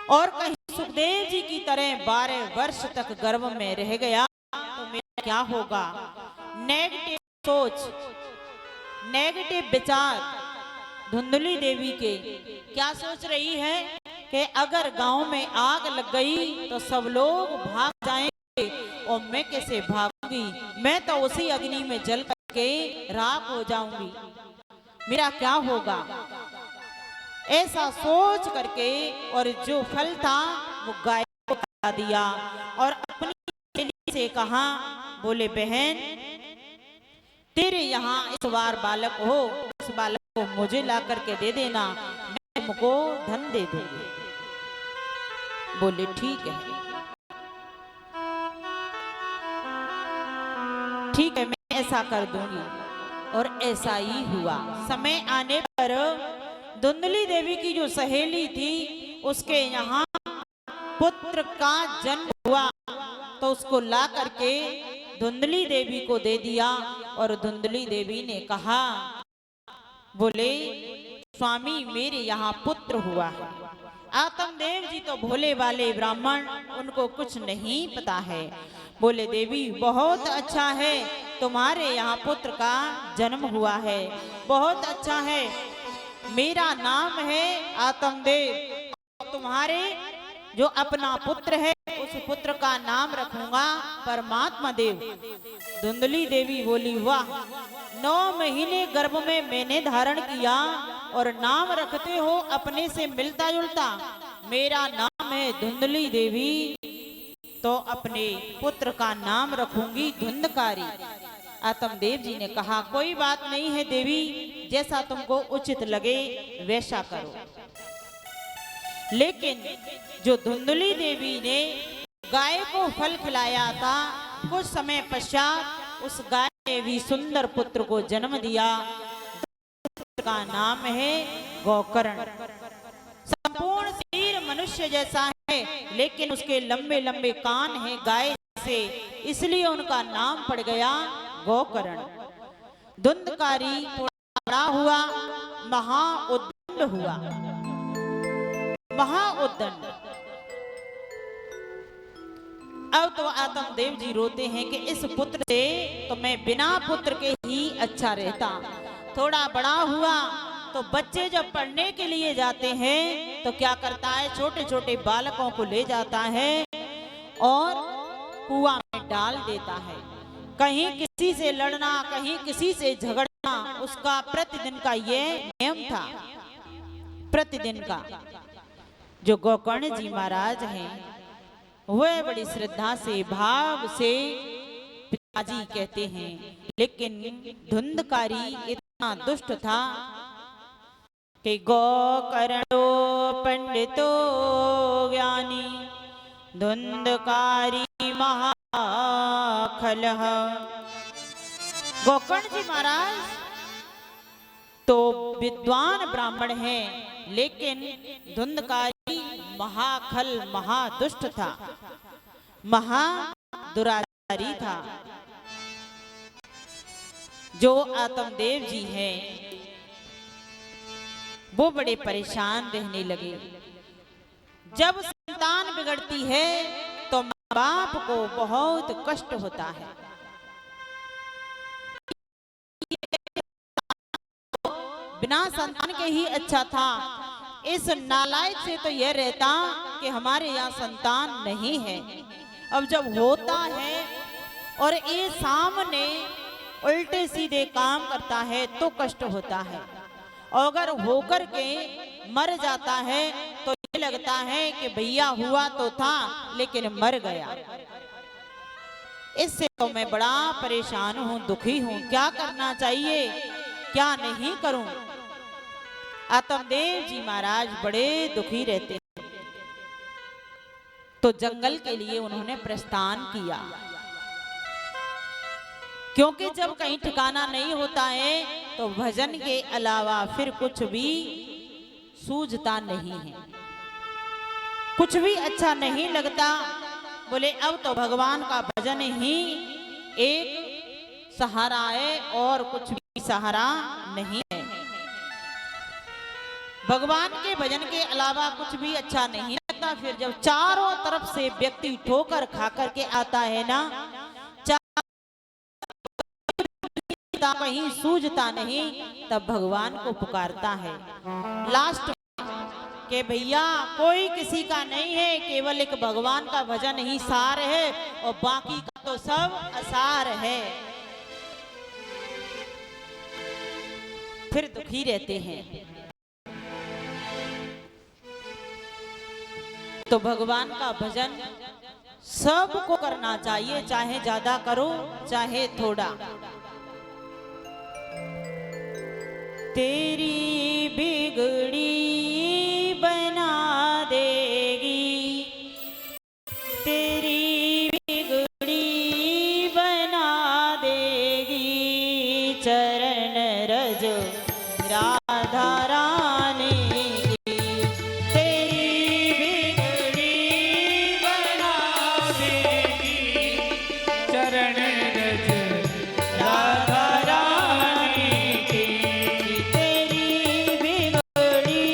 और कहीं सुखदेव जी की तरह 12 वर्ष तक गर्भ में रह गया तो मेरा क्या होगा? नेगेटिव सोच, नेगेटिव विचार धुंधली देवी के। क्या सोच रही है कि अगर गांव में आग लग गई तो सब लोग भाग जाएंगे और मैं कैसे भागूंगी? मैं तो उसी अग्नि में जल करके राख हो जाऊंगी, मेरा क्या होगा? ऐसा सोच करके और जो फल था वो गाय को खिला दिया और अपनी सहेली से कहा, बोले बहन तेरे यहाँ इस बार बालक हो, उस बालक को मुझे ला करके दे देना, मैं तुमको धन दे दूंगी। बोले ठीक है, ठीक है, मैं ऐसा कर दूंगी। और ऐसा ही हुआ। समय आने पर धुंधली देवी की जो सहेली थी उसके यहाँ पुत्र का जन्म हुआ तो उसको ला करके धुंधली देवी को दे दिया। और धुंधली देवी ने कहा, बोले स्वामी मेरे यहाँ पुत्र हुआ है आत्मदेव जी तो भोले वाले ब्राह्मण, उनको कुछ नहीं पता है। बोले देवी बहुत अच्छा है, तुम्हारे यहाँ पुत्र का जन्म हुआ है, बहुत अच्छा है। मेरा नाम है आत्मदेव, तुम्हारे जो अपना पुत्र है उस पुत्र का नाम रखूंगा परमात्मा देव। धुंधली देवी बोली वाह, 9 महीने गर्भ में मैंने धारण किया और नाम रखते हो अपने से मिलता जुलता। मेरा नाम है धुंधली देवी, तो अपने पुत्र का नाम रखूंगी धुंधकारी। आत्मदेव जी ने कहा कोई बात नहीं है देवी, जैसा तुमको उचित लगे वैसा करो। लेकिन जो धुंधली देवी ने गाय को फल खिलाया था, कुछ समय पश्चात उस गाय ने भी सुंदर पुत्र को जन्म दिया। का नाम है गोकर्ण। संपूर्ण शरीर मनुष्य जैसा है, लेकिन उसके लंबे लंबे कान हैं गाय से, इसलिए उनका नाम पड़ गया गोकर्ण। धुंधकारी बड़ा हुआ, महाउद्दंड हुआ, महाउद्दंड। अब तो आत्मदेव जी रोते हैं कि इस पुत्र से तो मैं बिना पुत्र के ही अच्छा रहता। थोड़ा बड़ा हुआ तो बच्चे जब पढ़ने के लिए जाते हैं तो क्या करता है, छोटे छोटे बालकों को ले जाता है और कुआं में डाल देता है। कहीं किसी से लड़ना, कहीं किसी से झगड़ना, उसका प्रतिदिन का ये नियम था, प्रतिदिन का। जो गोकर्ण जी महाराज हैं वह बड़ी श्रद्धा से भाव से पिताजी कहते हैं, लेकिन धुंधकारी इतना दुष्ट था कि गोकर्णो पंडितो ज्ञानी धुंधकारी महाखलः। गोकर्ण जी महाराज तो विद्वान ब्राह्मण हैं, लेकिन धुंधकारी महाखल महादुष्ट था, महादुराचारी था। जो आत्मदेव जी हैं वो बड़े परेशान रहने लगे। जब संतान बिगड़ती है तो माँ बाप को बहुत कष्ट होता है। बिना संतान के ही अच्छा था। इस नालायक से तो यह रहता कि हमारे यहाँ संतान नहीं है। अब जब होता है और ये सामने उल्टे सीधे काम करता है तो कष्ट होता है, और अगर होकर के मर जाता है तो ये लगता है कि भैया हुआ तो था लेकिन मर गया। इससे तो मैं बड़ा परेशान हूँ, दुखी हूँ, क्या करना चाहिए, क्या नहीं करूं। आत्मदेव जी महाराज बड़े दुखी रहते हैं, तो जंगल के लिए उन्होंने प्रस्थान किया, क्योंकि जब कहीं ठिकाना नहीं होता है तो भजन के अलावा फिर कुछ भी सूझता नहीं है, कुछ भी अच्छा नहीं लगता। बोले अब तो भगवान का भजन ही एक सहारा है और कुछ भी सहारा नहीं है। भगवान के भजन के अलावा कुछ भी अच्छा नहीं लगता। फिर जब चारों तरफ से व्यक्ति ठोकर खा करके आता है ना, कहीं सूझता नहीं, तब भगवान को पुकारता है लास्ट के भैया कोई किसी का नहीं है, केवल एक भगवान का भजन ही सार है और बाकी का तो सब असार है। फिर दुखी रहते हैं। तो भगवान का भजन सबको करना चाहिए, चाहे ज्यादा करो चाहे थोड़ा। तेरी बिगड़ी बना देगी, तेरी बिगड़ी बना देगी, चरण रज राधा रानी की। तेरी बिगड़ी बना देगी, चरण रज राधा रानी की। तेरी बिगड़ी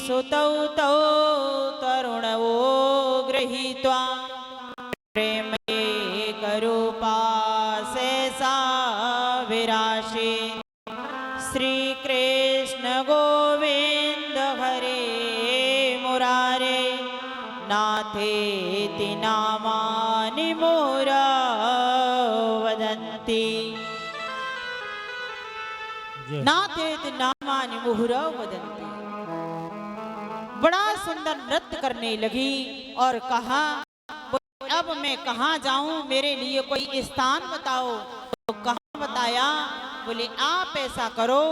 सुतौ तौ तरुणवो गृहीत्वा प्रेमे करूपा सहसा विराशे श्री कृष्ण गोविंद हरे मुरारे नाथेति नामानि मुहुरा वदन्ति नाथेति नामानि मुहुरा वदन्ति। बड़ा सुंदर नृत्य करने लगी और कहा अब मैं कहाँ जाऊं, मेरे लिए कोई स्थान बताओ। तो कहाँ बताया, बोले आप ऐसा करो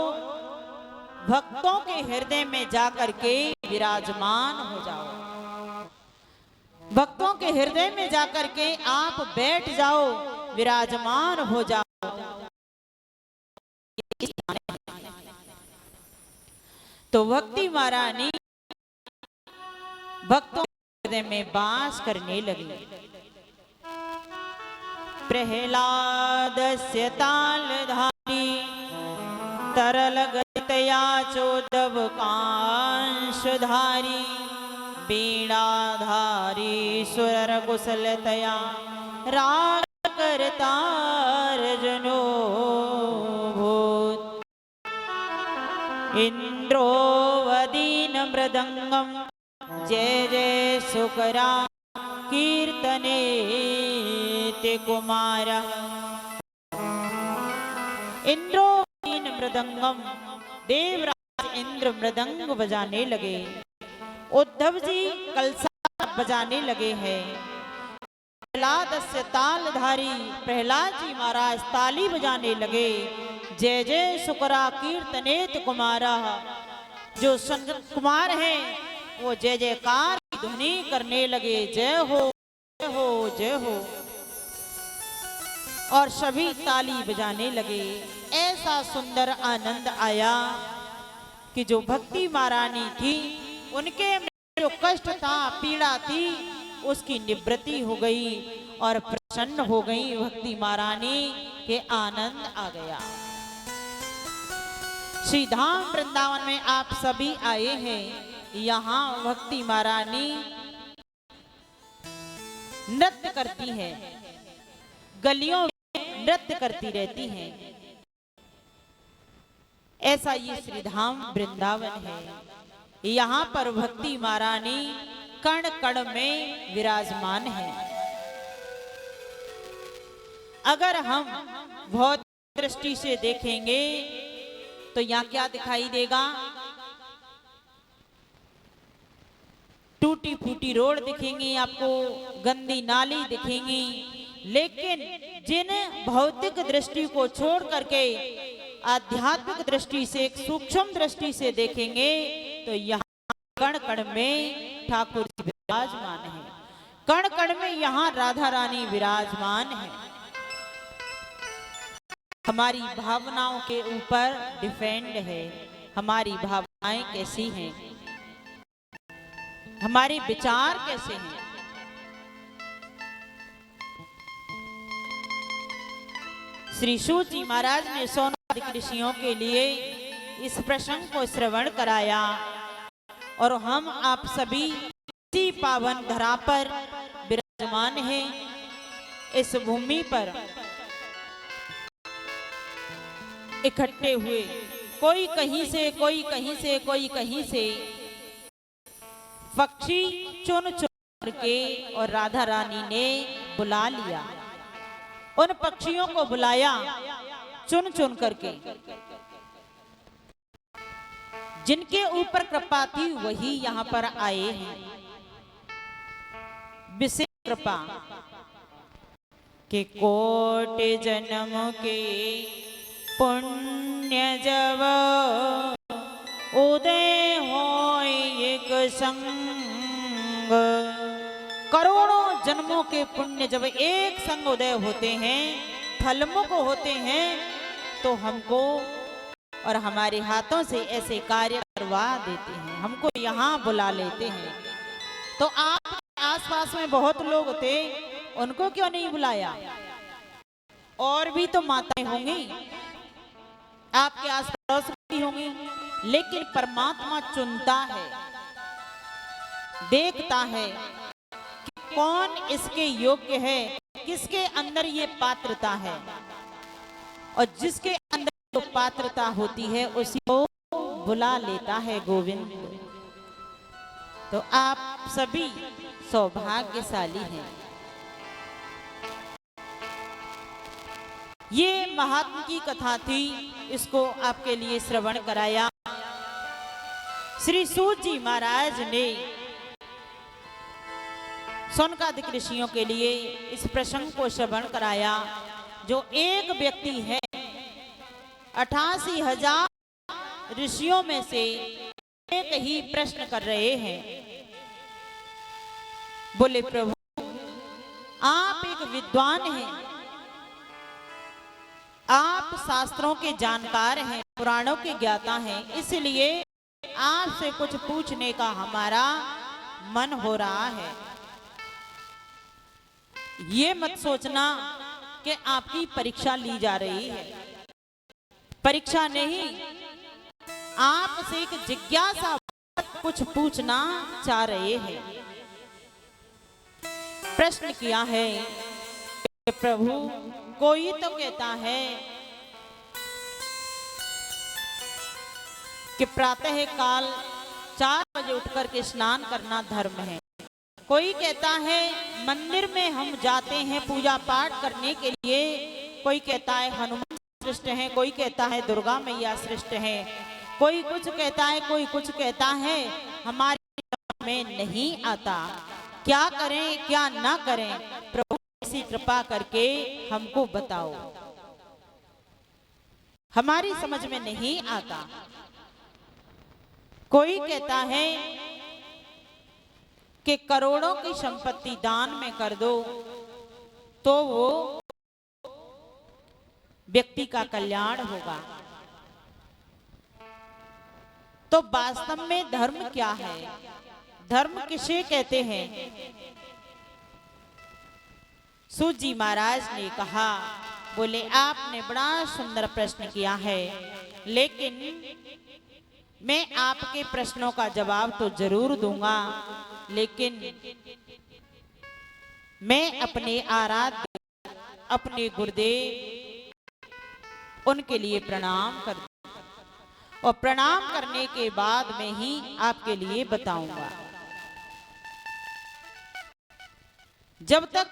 भक्तों के हृदय में जाकर के विराजमान हो जाओ, भक्तों के हृदय में जाकर के आप बैठ जाओ, विराजमान हो जाओ। तो भक्ति महारानी भक्तों के हृदय में वास करने लगी। प्रहलादस्य तालधारी तरल गतया चोदव कांशधारी वीणाधारी सुर कुशलतया राग करतार्जनो भूत इंद्रोवदीन मृदंगम जय जय सुकरा कीर्तने ते कुमार। इंद्रोवदीन मृदंगम, देवराज इंद्र मृदंग बजाने लगे, उद्धव जी कलसा बजाने लगे हैं, प्रहलादस्य तालधारी प्रहलाद जी महाराज ताली बजाने लगे। जय जय सुकरा कीर्तनेत कुमारा, जो संत कुमार हैं वो जय जयकार की ध्वनि करने लगे, जय हो जय हो जय हो, और सभी ताली बजाने लगे। ऐसा सुंदर आनंद आया कि जो भक्ति महारानी थी उनके जो कष्ट था, पीड़ा थी, उसकी निवृत्ति हो गई और प्रसन्न हो गई भक्ति महारानी के आनंद आ गया। श्री धाम वृंदावन में आप सभी आए हैं, यहाँ भक्ति महारानी नृत्य करती है, गलियों में नृत्य करती रहती हैं। ऐसा ये श्री धाम वृंदावन है। यहाँ पर भक्ति महारानी कण कण में विराजमान है। अगर हम भौतिक दृष्टि से देखेंगे तो यहाँ क्या दिखाई देगा, टूटी फूटी रोड दिखेंगी आपको, गंदी नाली दिखेंगी। लेकिन जिन भौतिक दृष्टि को छोड़ करके आध्यात्मिक दृष्टि से, एक सूक्ष्म दृष्टि से देखेंगे तो यहाँ कण कण में ठाकुर जी विराजमान है, कण कण में यहाँ राधा रानी विराजमान है। हमारी भावनाओं के ऊपर डिपेंड है, हमारी भावनाएं कैसी हैं, हमारे विचार कैसे हैं। श्री सूत जी महाराज ने सोनादिक ऋषियों के लिए इस प्रसंग को श्रवण कराया और हम आप सभी इसी पावन धरा पर विराजमान हैं। इस भूमि पर इकट्ठे हुए, कोई कहीं से, कोई कहीं से, कोई कहीं से, पक्षी चुन चुन करके और राधा रानी ने बुला लिया। उन पक्षियों को बुलाया चुन चुन करके, जिनके ऊपर कृपा थी वही यहाँ पर आए हैं। विशेष कृपा के कोटि जन्म के पुण्य जब उदय होय एक संग, करोड़ों जन्मों के पुण्य जब एक संग उदय होते हैं, फलमुख होते हैं, तो हमको और हमारे हाथों से ऐसे कार्य करवा देते हैं, हमको यहाँ बुला लेते हैं। तो आप आसपास में बहुत लोग थे, उनको क्यों नहीं बुलाया? और भी तो माताएं होंगी, आपके आस पड़ोस भी होंगी, लेकिन परमात्मा चुनता है, देखता है कि कौन इसके योग्य है, किसके अंदर ये पात्रता है, और जिसके अंदर जो पात्रता होती है उसी को बुला लेता है गोविंद। तो आप सभी सौभाग्यशाली हैं। ये महात्मा की कथा थी, इसको आपके लिए श्रवण कराया। श्री सूत जी महाराज ने सौनकादिक ऋषियों के लिए इस प्रसंग को श्रवण कराया। जो एक व्यक्ति है 88,000 ऋषियों में से एक ही प्रश्न कर रहे हैं। बोले प्रभु, आप एक विद्वान हैं, आप शास्त्रों के जानकार हैं, पुराणों के ज्ञाता हैं, इसलिए आपसे कुछ पूछने का हमारा मन हो रहा है। ये मत सोचना कि आपकी परीक्षा ली जा रही है। परीक्षा नहीं, आपसे एक जिज्ञासा कुछ पूछना चाह रहे हैं। प्रश्न किया है कि प्रभु, कोई तो कहता है कि प्रातः काल 4 बजे उठकर के स्नान करना धर्म है। कोई कहता है मंदिर में हम जाते हैं पूजा पाठ करने के लिए। कोई कहता है हनुमान श्रेष्ठ है, कोई कहता है दुर्गा मैया श्रेष्ठ है, कोई कुछ कहता है, कोई कुछ कहता है। हमारे समझ में नहीं आता, क्या करें क्या ना करें। प्रभु ऐसी कृपा करके हमको बताओ, हमारी समझ में नहीं आता। कोई कहता है कि करोड़ों की संपत्ति दान में कर दो तो वो व्यक्ति का कल्याण होगा। तो वास्तव में धर्म क्या है? धर्म किसे कहते हैं? सूत जी महाराज ने कहा, बोले आपने बड़ा सुंदर प्रश्न किया है, लेकिन मैं आपके प्रश्नों का जवाब तो जरूर दूंगा, लेकिन मैं अपने आराध्य अपने गुरुदेव उनके लिए प्रणाम कर दूं, और प्रणाम करने के बाद में ही आपके लिए बताऊंगा। जब तक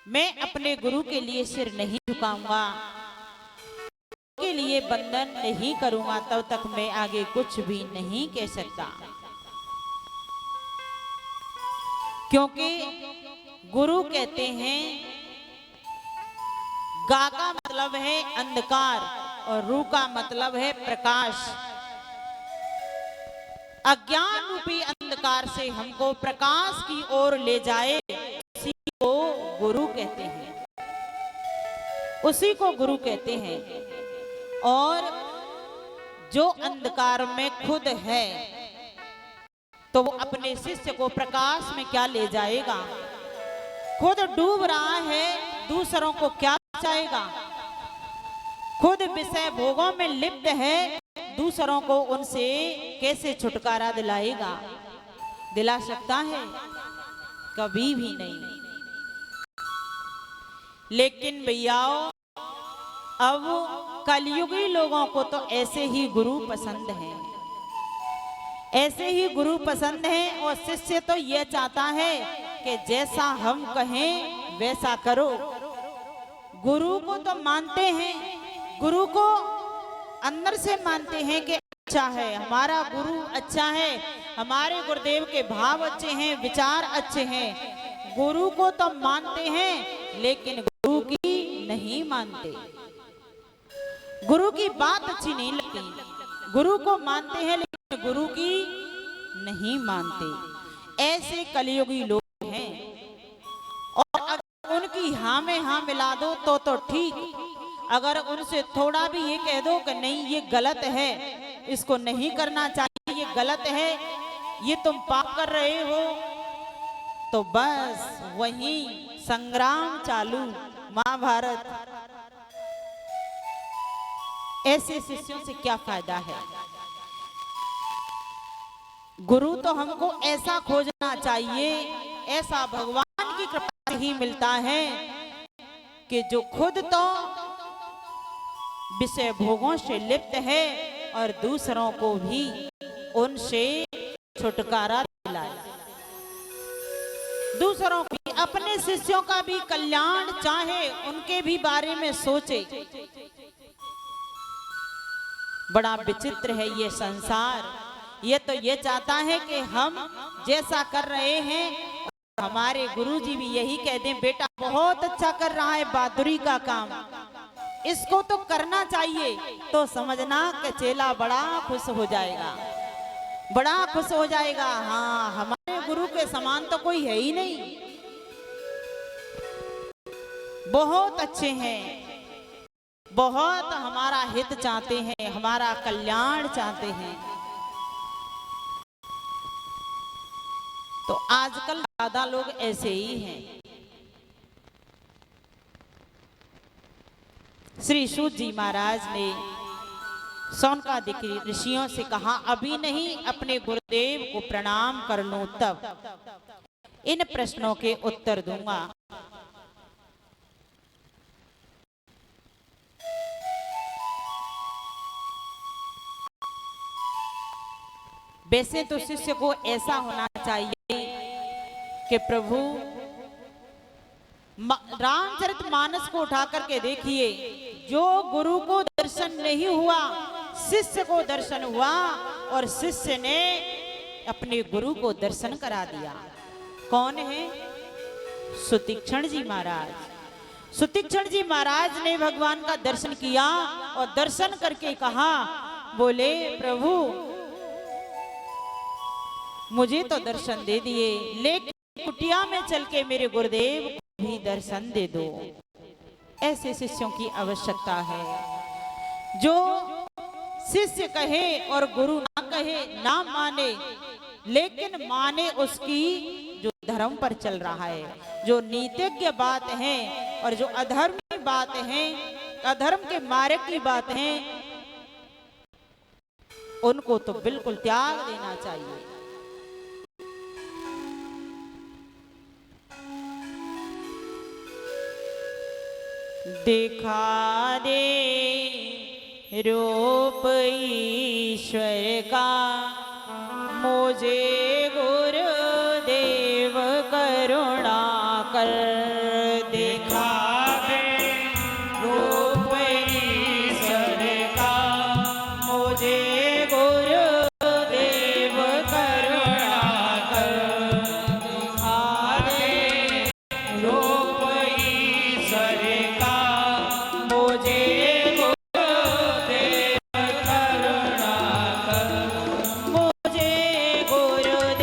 मैं अपने गुरु के लिए सिर नहीं झुकाऊंगा, के लिए बंधन नहीं करूंगा, तब तक मैं आगे कुछ भी नहीं कह सकता। क्योंकि गुरु कहते हैं गा का मतलब है अंधकार और रू का मतलब है प्रकाश। अज्ञान रूपी अंधकार से हमको प्रकाश की ओर ले जाए, उसी को गुरु कहते हैं, उसी को गुरु कहते हैं। और जो अंधकार में खुद है तो वो अपने शिष्य को प्रकाश में क्या ले जाएगा? खुद डूब रहा है, दूसरों को क्या बचाएगा? खुद विषय भोगों में लिप्त है, दूसरों को उनसे कैसे छुटकारा दिलाएगा? दिला सकता है? कभी भी नहीं। लेकिन भैयाओ, अब कलयुगी लोगों को तो ऐसे ही गुरु पसंद हैं, ऐसे ही गुरु पसंद हैं। और शिष्य तो ये चाहता है कि जैसा हम कहें वैसा करो। गुरु को तो मानते हैं, गुरु को अंदर से मानते हैं कि अच्छा है, हमारा गुरु अच्छा है, हमारे गुरुदेव के भाव अच्छे हैं, विचार अच्छे हैं। गुरु को तो मानते हैं, लेकिन गुरु की नहीं मानते। गुरु की बात अच्छी नहीं लगती। गुरु को मानते हैं लेकिन गुरु की नहीं मानते। ऐसे कलयुगी लोग हैं। और अगर उनकी हाँ में हाँ मिला दो तो ठीक, अगर उनसे थोड़ा भी ये कह दो कि नहीं ये गलत है, इसको नहीं करना चाहिए, ये गलत है, ये तुम पाप कर रहे हो, तो बस वहीं संग्राम चालू, महाभारत। ऐसे शिष्यों से क्या फायदा है? गुरु तो हमको ऐसा खोजना चाहिए, ऐसा भगवान की कृपा से ही मिलता है कि जो खुद तो विषय भोगों से लिप्त है और दूसरों को भी उनसे छुटकारा दिलाए, दूसरों को भी, अपने शिष्यों का भी कल्याण चाहे, उनके भी बारे में सोचे। बड़ा विचित्र है ये संसार। ये तो ये चाहता है कि हम जैसा कर रहे हैं, हमारे गुरुजी भी यही कहते हैं, बेटा बहुत अच्छा कर रहा है बहादुरी का काम, इसको तो करना चाहिए। तो समझना कि चेला बड़ा खुश हो जाएगा, बड़ा खुश हो जाएगा। हाँ, हमारे गुरु के समान तो कोई है ही नहीं, बहुत अच्छे हैं, बहुत हमारा हित चाहते हैं, हमारा कल्याण चाहते हैं। तो आजकल ज्यादा लोग ऐसे ही हैं। श्री सूत जी महाराज ने सौनकादिक ऋषियों से कहा, अभी नहीं, अपने गुरुदेव को प्रणाम कर लूं तब इन प्रश्नों के उत्तर दूंगा। वैसे तो शिष्य को ऐसा होना चाहिए कि प्रभु रामचरितमानस को उठा करके देखिए, जो गुरु को दर्शन नहीं हुआ, शिष्य को दर्शन हुआ और शिष्य ने अपने गुरु को दर्शन करा दिया। कौन है? सुतीक्षण जी महाराज। सुतीक्षण जी महाराज ने भगवान का दर्शन किया और दर्शन करके कहा, बोले प्रभु मुझे तो दर्शन दे दिए, लेकिन कुटिया में चल के मेरे गुरुदेव को भी दर्शन दे दो। ऐसे शिष्यों की आवश्यकता है, जो शिष्य कहे और गुरु ना कहे, ना माने, लेकिन माने उसकी जो धर्म पर चल रहा है, जो नीतिज्ञ बात है और जो अधर्म की बात है, अधर्म के मार्ग की बात है, उनको तो बिल्कुल त्याग देना चाहिए। दिखा दे रूप ईश्वर का मुझे गुरुदेव करुणा कर। दिखा दे रूप ईश्वर का मुझे गुरुदेव करुणा कर। दिखा दे रूप ईश्वर का मुझे गुरुदेव करुणा कर। मुझे गुरुदेव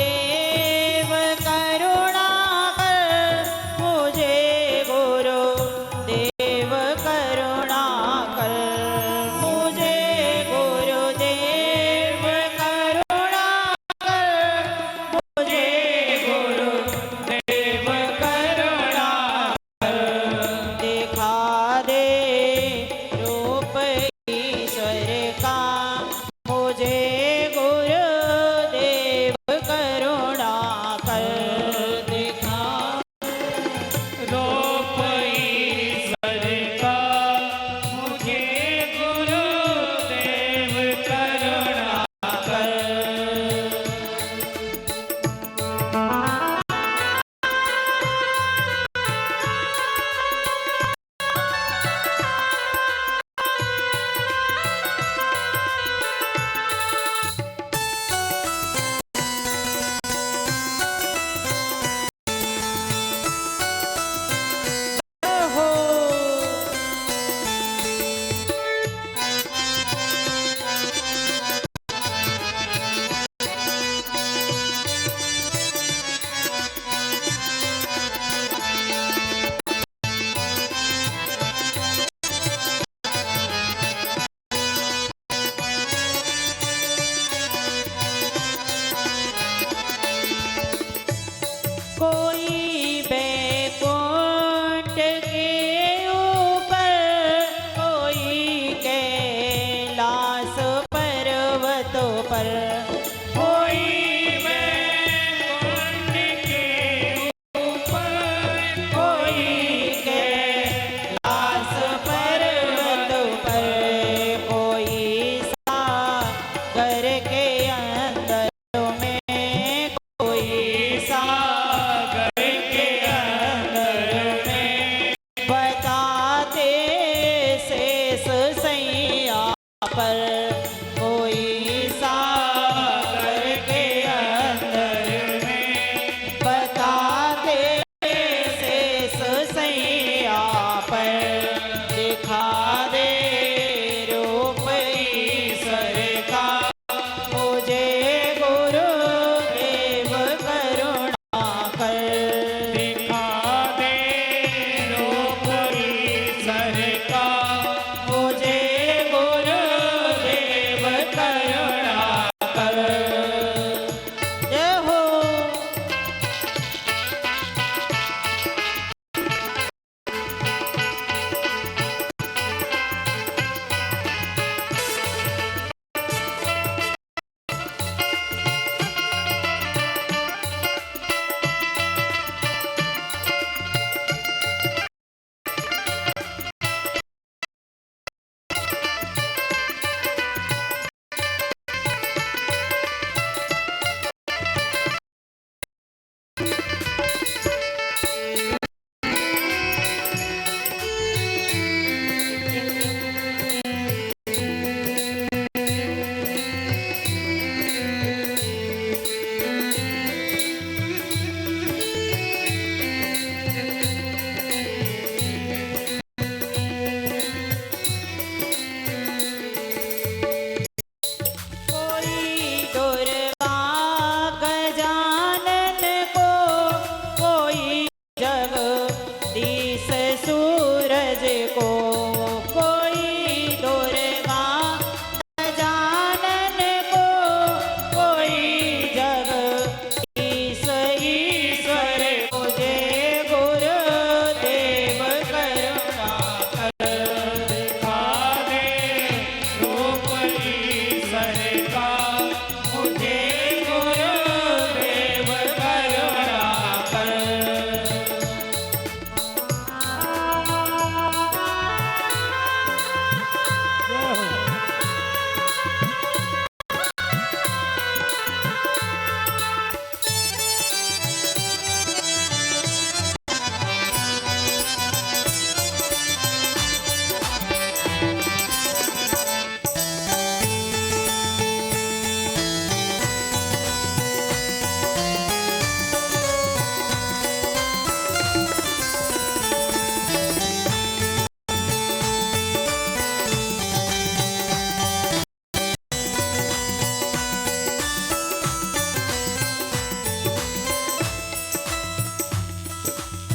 पर दिखा दे रूप ईश्वर का मुझे गुरुदेव करुणा कर। दिखा दे रूप ईश्वर का मुझे गुरुदेव करुणा कर। जय हो।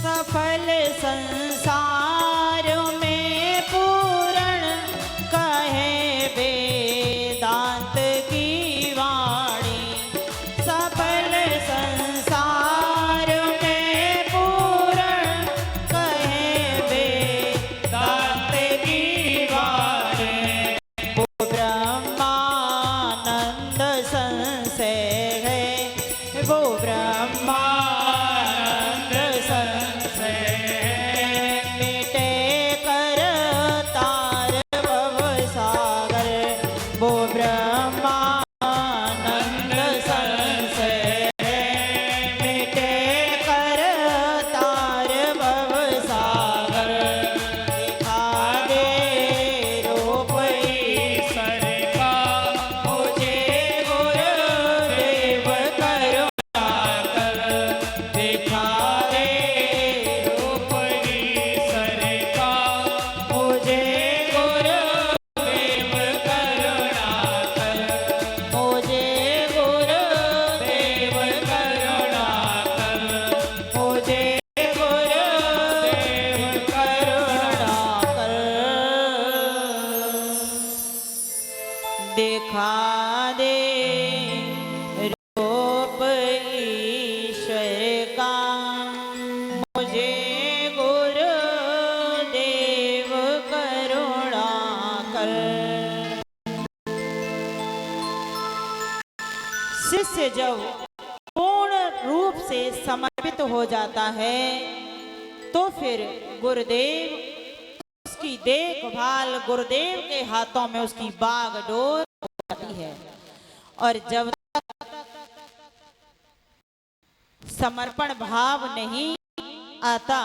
सफल संसार में पूरण कहे वेदांत की वाणी। सफल संसार में पूरण कहे वेदांत की वाणी। वो ब्रह्मानंद संशय है, वो ब्रह्मा दिखा दे रूप ईश्वर का मुझे गुरुदेव करुणा कर। शिष्य जब पूर्ण रूप से समर्पित हो जाता है तो फिर गुरुदेव उसकी देखभाल, गुरुदेव के हाथों में उसकी बागडोर होती है। और जब तक समर्पण भाव नहीं आता,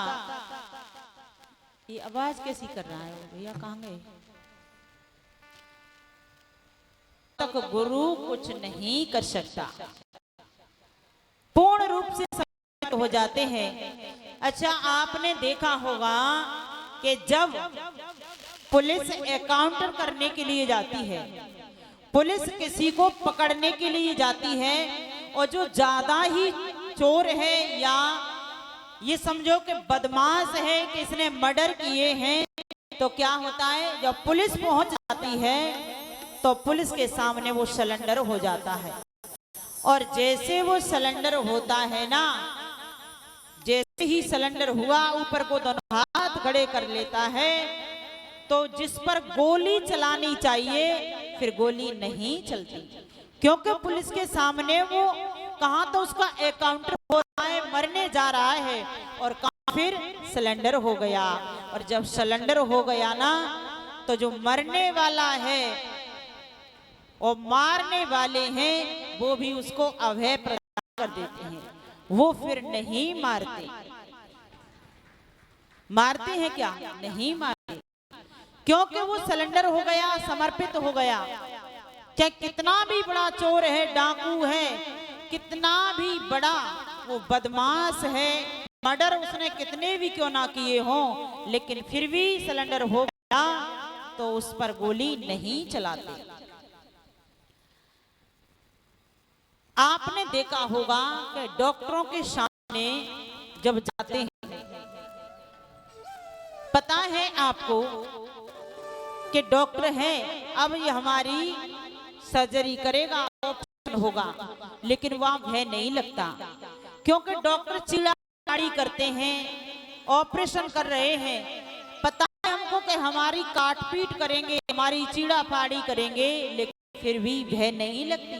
ये आवाज कैसी कर रहा है भैया, कहाँ गए? तक गुरु कुछ नहीं कर सकता। पूर्ण रूप से समर्पित हो जाते हैं। अच्छा, आपने देखा होगा कि जब पुलिस एनकाउंटर करने के लिए जाती है, पुलिस किसी को पकड़ने के लिए जाती है, और जो ज्यादा ही चोर है या ये समझो कि बदमाश है कि इसने मर्डर किए हैं, तो क्या होता है, जब पुलिस पहुंच जाती है तो पुलिस के सामने वो सरेंडर हो जाता है। और जैसे वो सरेंडर होता है ना, जैसे ही सरेंडर हुआ, ऊपर को दोनों हाथ खड़े कर लेता है, तो जिस पर गोली चलानी चाहिए फिर गोली नहीं चलती, क्योंकि पुलिस के सामने वो कहां तो उसका एनकाउंटर हो रहा है, मरने जा रहा है, और कहां फिर सरेंडर हो गया। और जब सरेंडर हो गया ना, तो जो मरने वाला है और मारने वाले हैं वो भी उसको अभय प्रदान कर देते हैं, वो फिर नहीं मारते। मारते हैं क्या? नहीं मारते, क्योंकि वो सरेंडर हो गया, समर्पित हो गया। चाहे कितना भी बड़ा चोर है, डाकू है, कितना भी बड़ा वो बदमाश है, मर्डर उसने कितने भी क्यों ना किए हों, लेकिन फिर भी सरेंडर हो गया तो उस पर गोली नहीं चलाते। आपने देखा होगा कि डॉक्टरों के सामने जब जाते हैं, पता है आपको कि डॉक्टर है, अब ये हमारी सर्जरी करेगा, ऑपरेशन होगा, लेकिन वहां भय नहीं लगता, क्योंकि डॉक्टर चिड़ाड़ी करते हैं, ऑपरेशन कर रहे हैं, पता है हमको कि हमारी काटपीट करेंगे, हमारी चीड़ा फाड़ी करेंगे, लेकिन फिर भी भय नहीं लगती,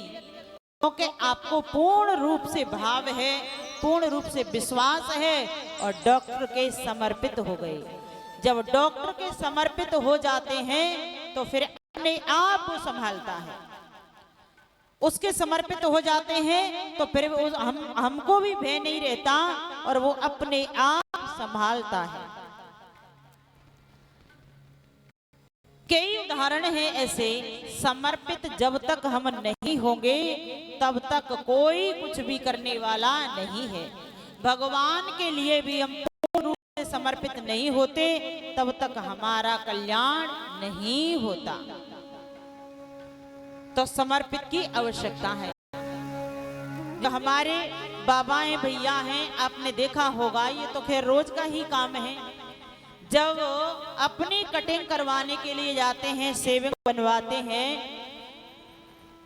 क्योंकि आपको पूर्ण रूप से भाव है, पूर्ण रूप से विश्वास है, और डॉक्टर के समर्पित हो गए। जब डॉक्टर के समर्पित हो जाते हैं तो फिर अपने आप वो संभालता है, उसके समर्पित हो जाते हैं तो फिर हमको भी भय नहीं रहता, और वो अपने आप संभालता है। कई उदाहरण हैं ऐसे, समर्पित जब तक हम नहीं होंगे तब तक कोई कुछ भी करने वाला नहीं है। भगवान के लिए भी हम पूर्ण रूप से समर्पित नहीं होते तब तक हमारा कल्याण नहीं होता। तो समर्पित की आवश्यकता है। जो हमारे बाबाएं भैया हैं, आपने देखा होगा, ये तो खैर रोज का ही काम है, जब अपनी कटिंग करवाने के लिए जाते हैं, शेविंग बनवाते हैं,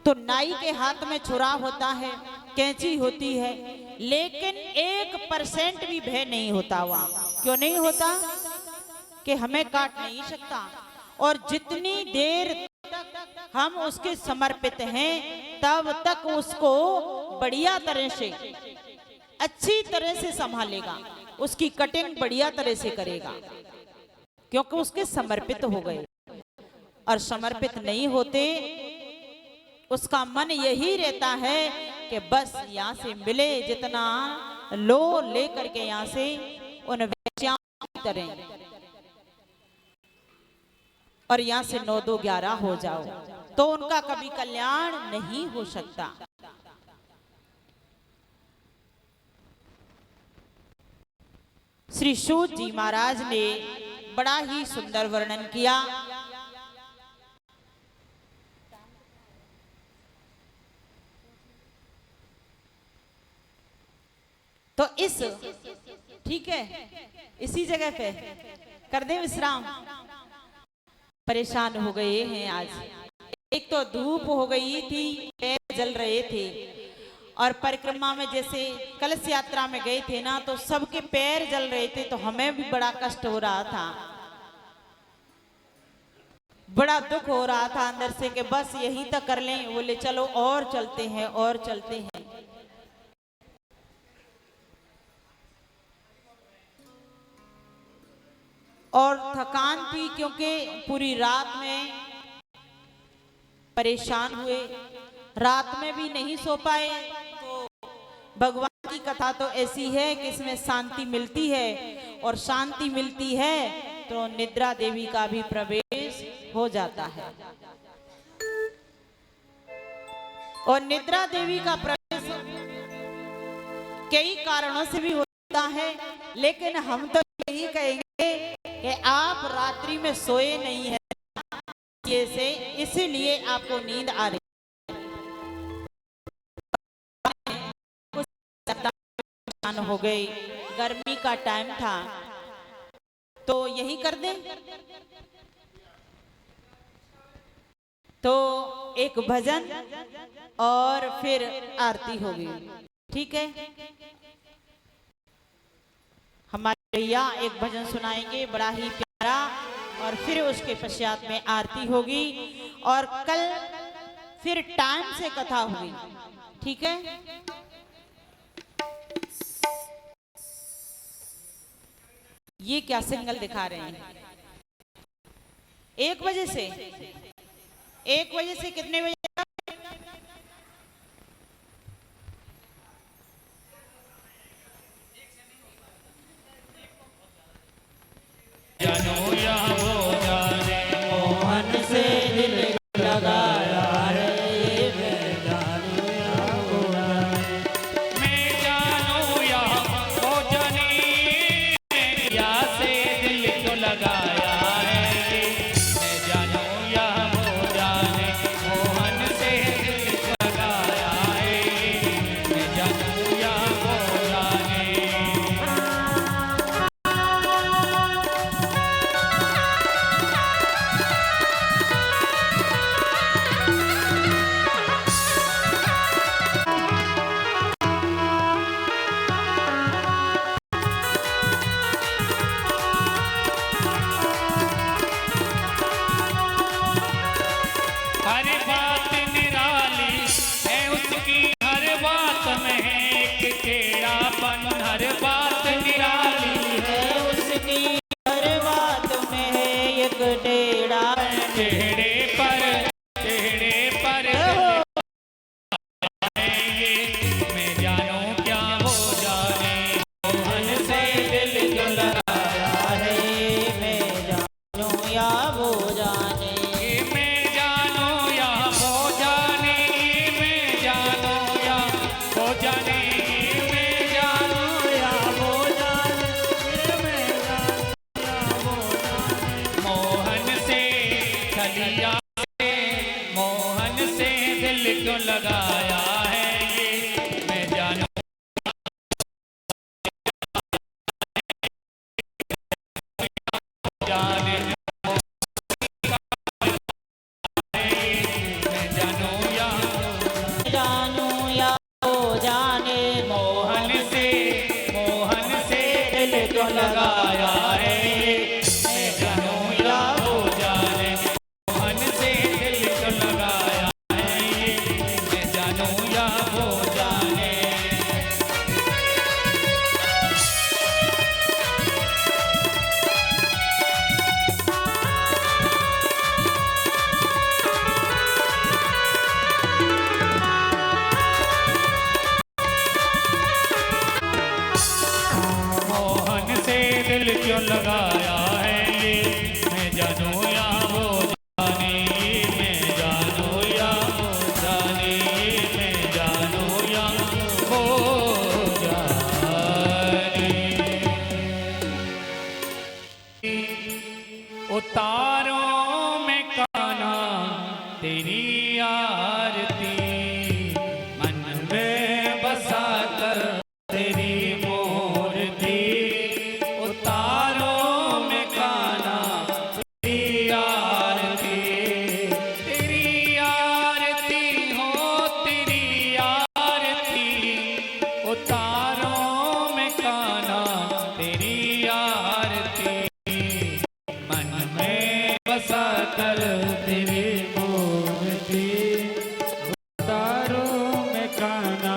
तो नाई के हाथ में छुरा होता है, कैंची होती है, लेकिन 1% भी भय नहीं होता वहां। क्यों नहीं होता? कि हमें काट नहीं सकता, और जितनी देर तक हम उसके समर्पित हैं तब तक उसको बढ़िया तरह से, अच्छी तरह से संभालेगा, उसकी कटिंग बढ़िया तरह से करेगा, क्योंकि उसके समर्पित हो गए। और समर्पित नहीं होते, उसका मन यही रहता है कि बस यहाँ से मिले जितना लो लेकर के यहाँ से उन वेश्याओं की तरह, और यहाँ से 9 2 11 हो जाओ, तो उनका कभी कल्याण नहीं हो सकता। श्री सूत जी महाराज ने बड़ा ही सुंदर वर्णन किया। तो इस, ठीक है, इसी जगह पे कर दे विश्राम। परेशान हो गए हैं आज, एक तो धूप हो गई थी, पैर जल रहे थे, और परिक्रमा में जैसे कलश यात्रा में गए थे ना, तो सबके पैर जल रहे थे, तो हमें भी बड़ा कष्ट हो रहा था, बड़ा दुख हो रहा था अंदर से कि बस यही तक कर लें। बोले चलो और चलते हैं, और चलते हैं। और थकान थी, क्योंकि पूरी रात में परेशान हुए, रात में भी नहीं सो पाए। तो भगवान की कथा तो ऐसी है कि इसमें शांति मिलती है, और शांति मिलती है तो निद्रा देवी का भी प्रवेश हो जाता है। और निद्रा देवी का प्रवेश कई कारणों से भी होता है, लेकिन हम तो यही कहेंगे कि कि आप रात्रि में सोए नहीं हैं, ये से इसीलिए आपको नींद आ रही है। हो गई, गर्मी का टाइम था, तो यही कर दें। तो एक भजन और फिर आरती होगी, ठीक है। हमारे भैया एक भजन सुनाएंगे बड़ा ही प्यारा, और फिर उसके पश्चात में आरती होगी, और कल फिर टाइम से कथा होगी, ठीक है। ये क्या सिग्नल दिखा रहे हैं? 1 बजे से, 1 बजे से कितने बजे? जानो या वो जाने, मोहन से दिल लगाया है, मैं जानो या वो जाने, या से दिल को लगाया है। मैं जानो या वो जाने, मोहन से दिल को लगाया है। मैं जानो या वो जाने। हर बात निराली है उसकी, हर बात में है एक टेढ़ापन। हर बात निराली है उसकी हर बात में है एक टेढ़ा। टेढ़े पर आएंगे। मैं जानूं क्या वो जाने, मोहन से दिल जो लगाया है मैं जानूं या वो जाने। मैं जानूं या वो जाने, मैं जानूं या वो जाने, मैं जानूं या वो जाने, मैं जानूं या वो जाने। मोहन से खलिया से, मोहन से दिल क्यों लगाया है ये, मैं जानूं जाने। मैं जानूं या जानूं या वो जाने, मोहन से दिल क्यों लगाया है। मैं जानूं या वो जाने, मोहन से दिल क्यों लगाया है। मैं जानूं या वो जाने। मोहन से दिल क्यों लगाया है ये, मैं जानूं या वो जाने। मैं जानूं या वो जाने, मैं जानूं या वो जाने। उतारों में कान्हा तेरी आरती, मन में बसा कर तेरी मूर्ति। उतारों में कान्हा तेरी आरती, तेरी आरती हो तेरी आरती। उतारों में कान्हा तेरी आरती, मन में बसा कर तेरी मूर्ति। उतारों में कान्हा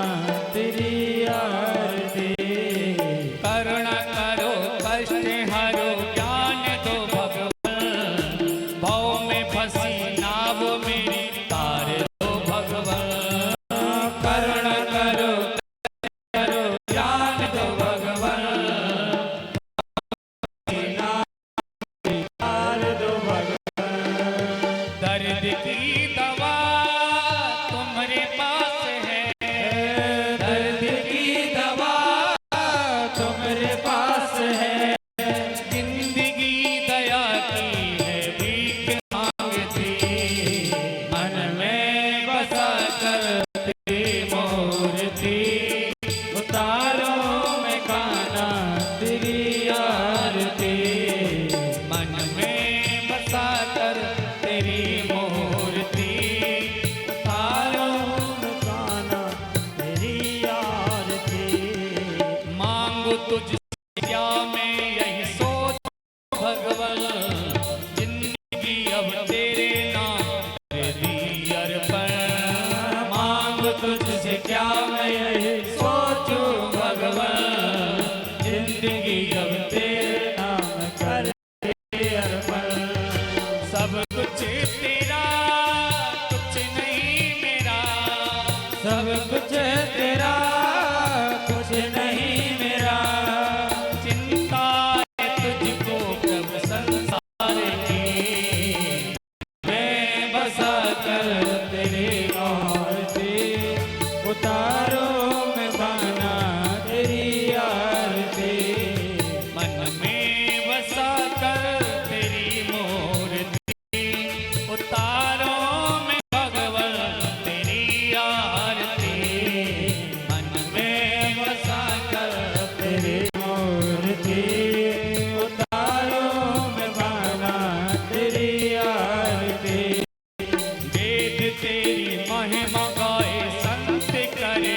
तेरी आरती। करुणा करो कष्ट हरो, ज्ञान दो भगवान। भव में फंसी नाव मेरी, तार दो भगवान। करुणा करो ज्ञान दो भगवान। तार दो भगवान। भगवन जिंदगी अब तेरे नाम कर दी अर्पण मांग तुझसे क्या मैं यही सोचूं भगवन जिंदगी अब तेरे नाम कर दी अर्पण सब कुछ तेरा कुछ नहीं मेरा सब कुछ तेरा कुछ नहीं मेरा चिंता है तुझको प्रभु संसार की मैं बसा कर तेरी आरती उतारो मैं गाना तेरी आरती मन में बसा कर तेरी मूर्ति उतारो मैं भगवन तेरी आरती मन में बसा कर तेरी मूर्ति उतारो मैं गाना तेरी आरती वेद तेरी महिमा गाए संत करे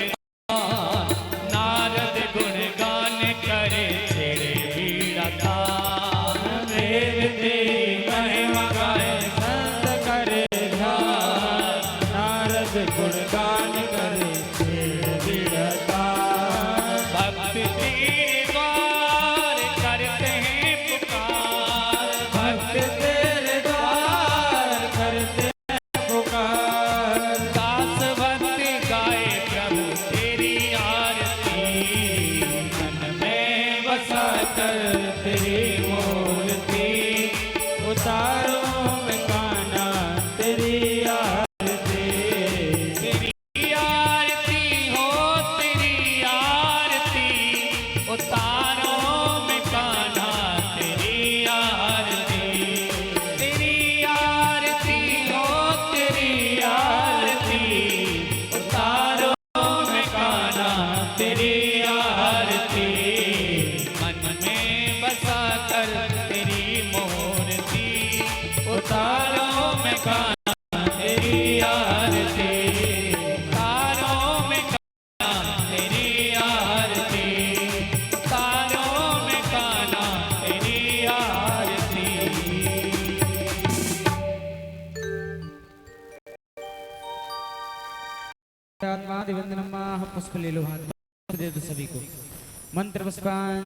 गान, नारद गुण गान करे तेरे बीड़ा तान वेद तेरी महिमा गाए संत करे गान, नारद गुण गान करे तेरे बीड़ा तान भक्त तेरे द्वार करते हैं पुकार भक्त तेरे द्वार करते पुकार दास भक्त गाए प्रभु तेरी आरती मन में बसा कर तेरी मूर्ति उतारो मैं गाना तेरी आरती तेरी आरती हो तेरी आरती उतारो मैं गाना तेरी आरती तेरी आरती हो तेरी आरती उतारो मैं गाना तेरी आरती मन में बसा कर तेरी मूर्ति उतारो मैं गाना तेरी आरती उतारो मैं गाना तेरी आरती उतारो मैं गाना तेरी आरती आत्मा दिवंदनम पुष्प ले लो हाथ में दे दो सभी को मंत्र पुष्पांजलि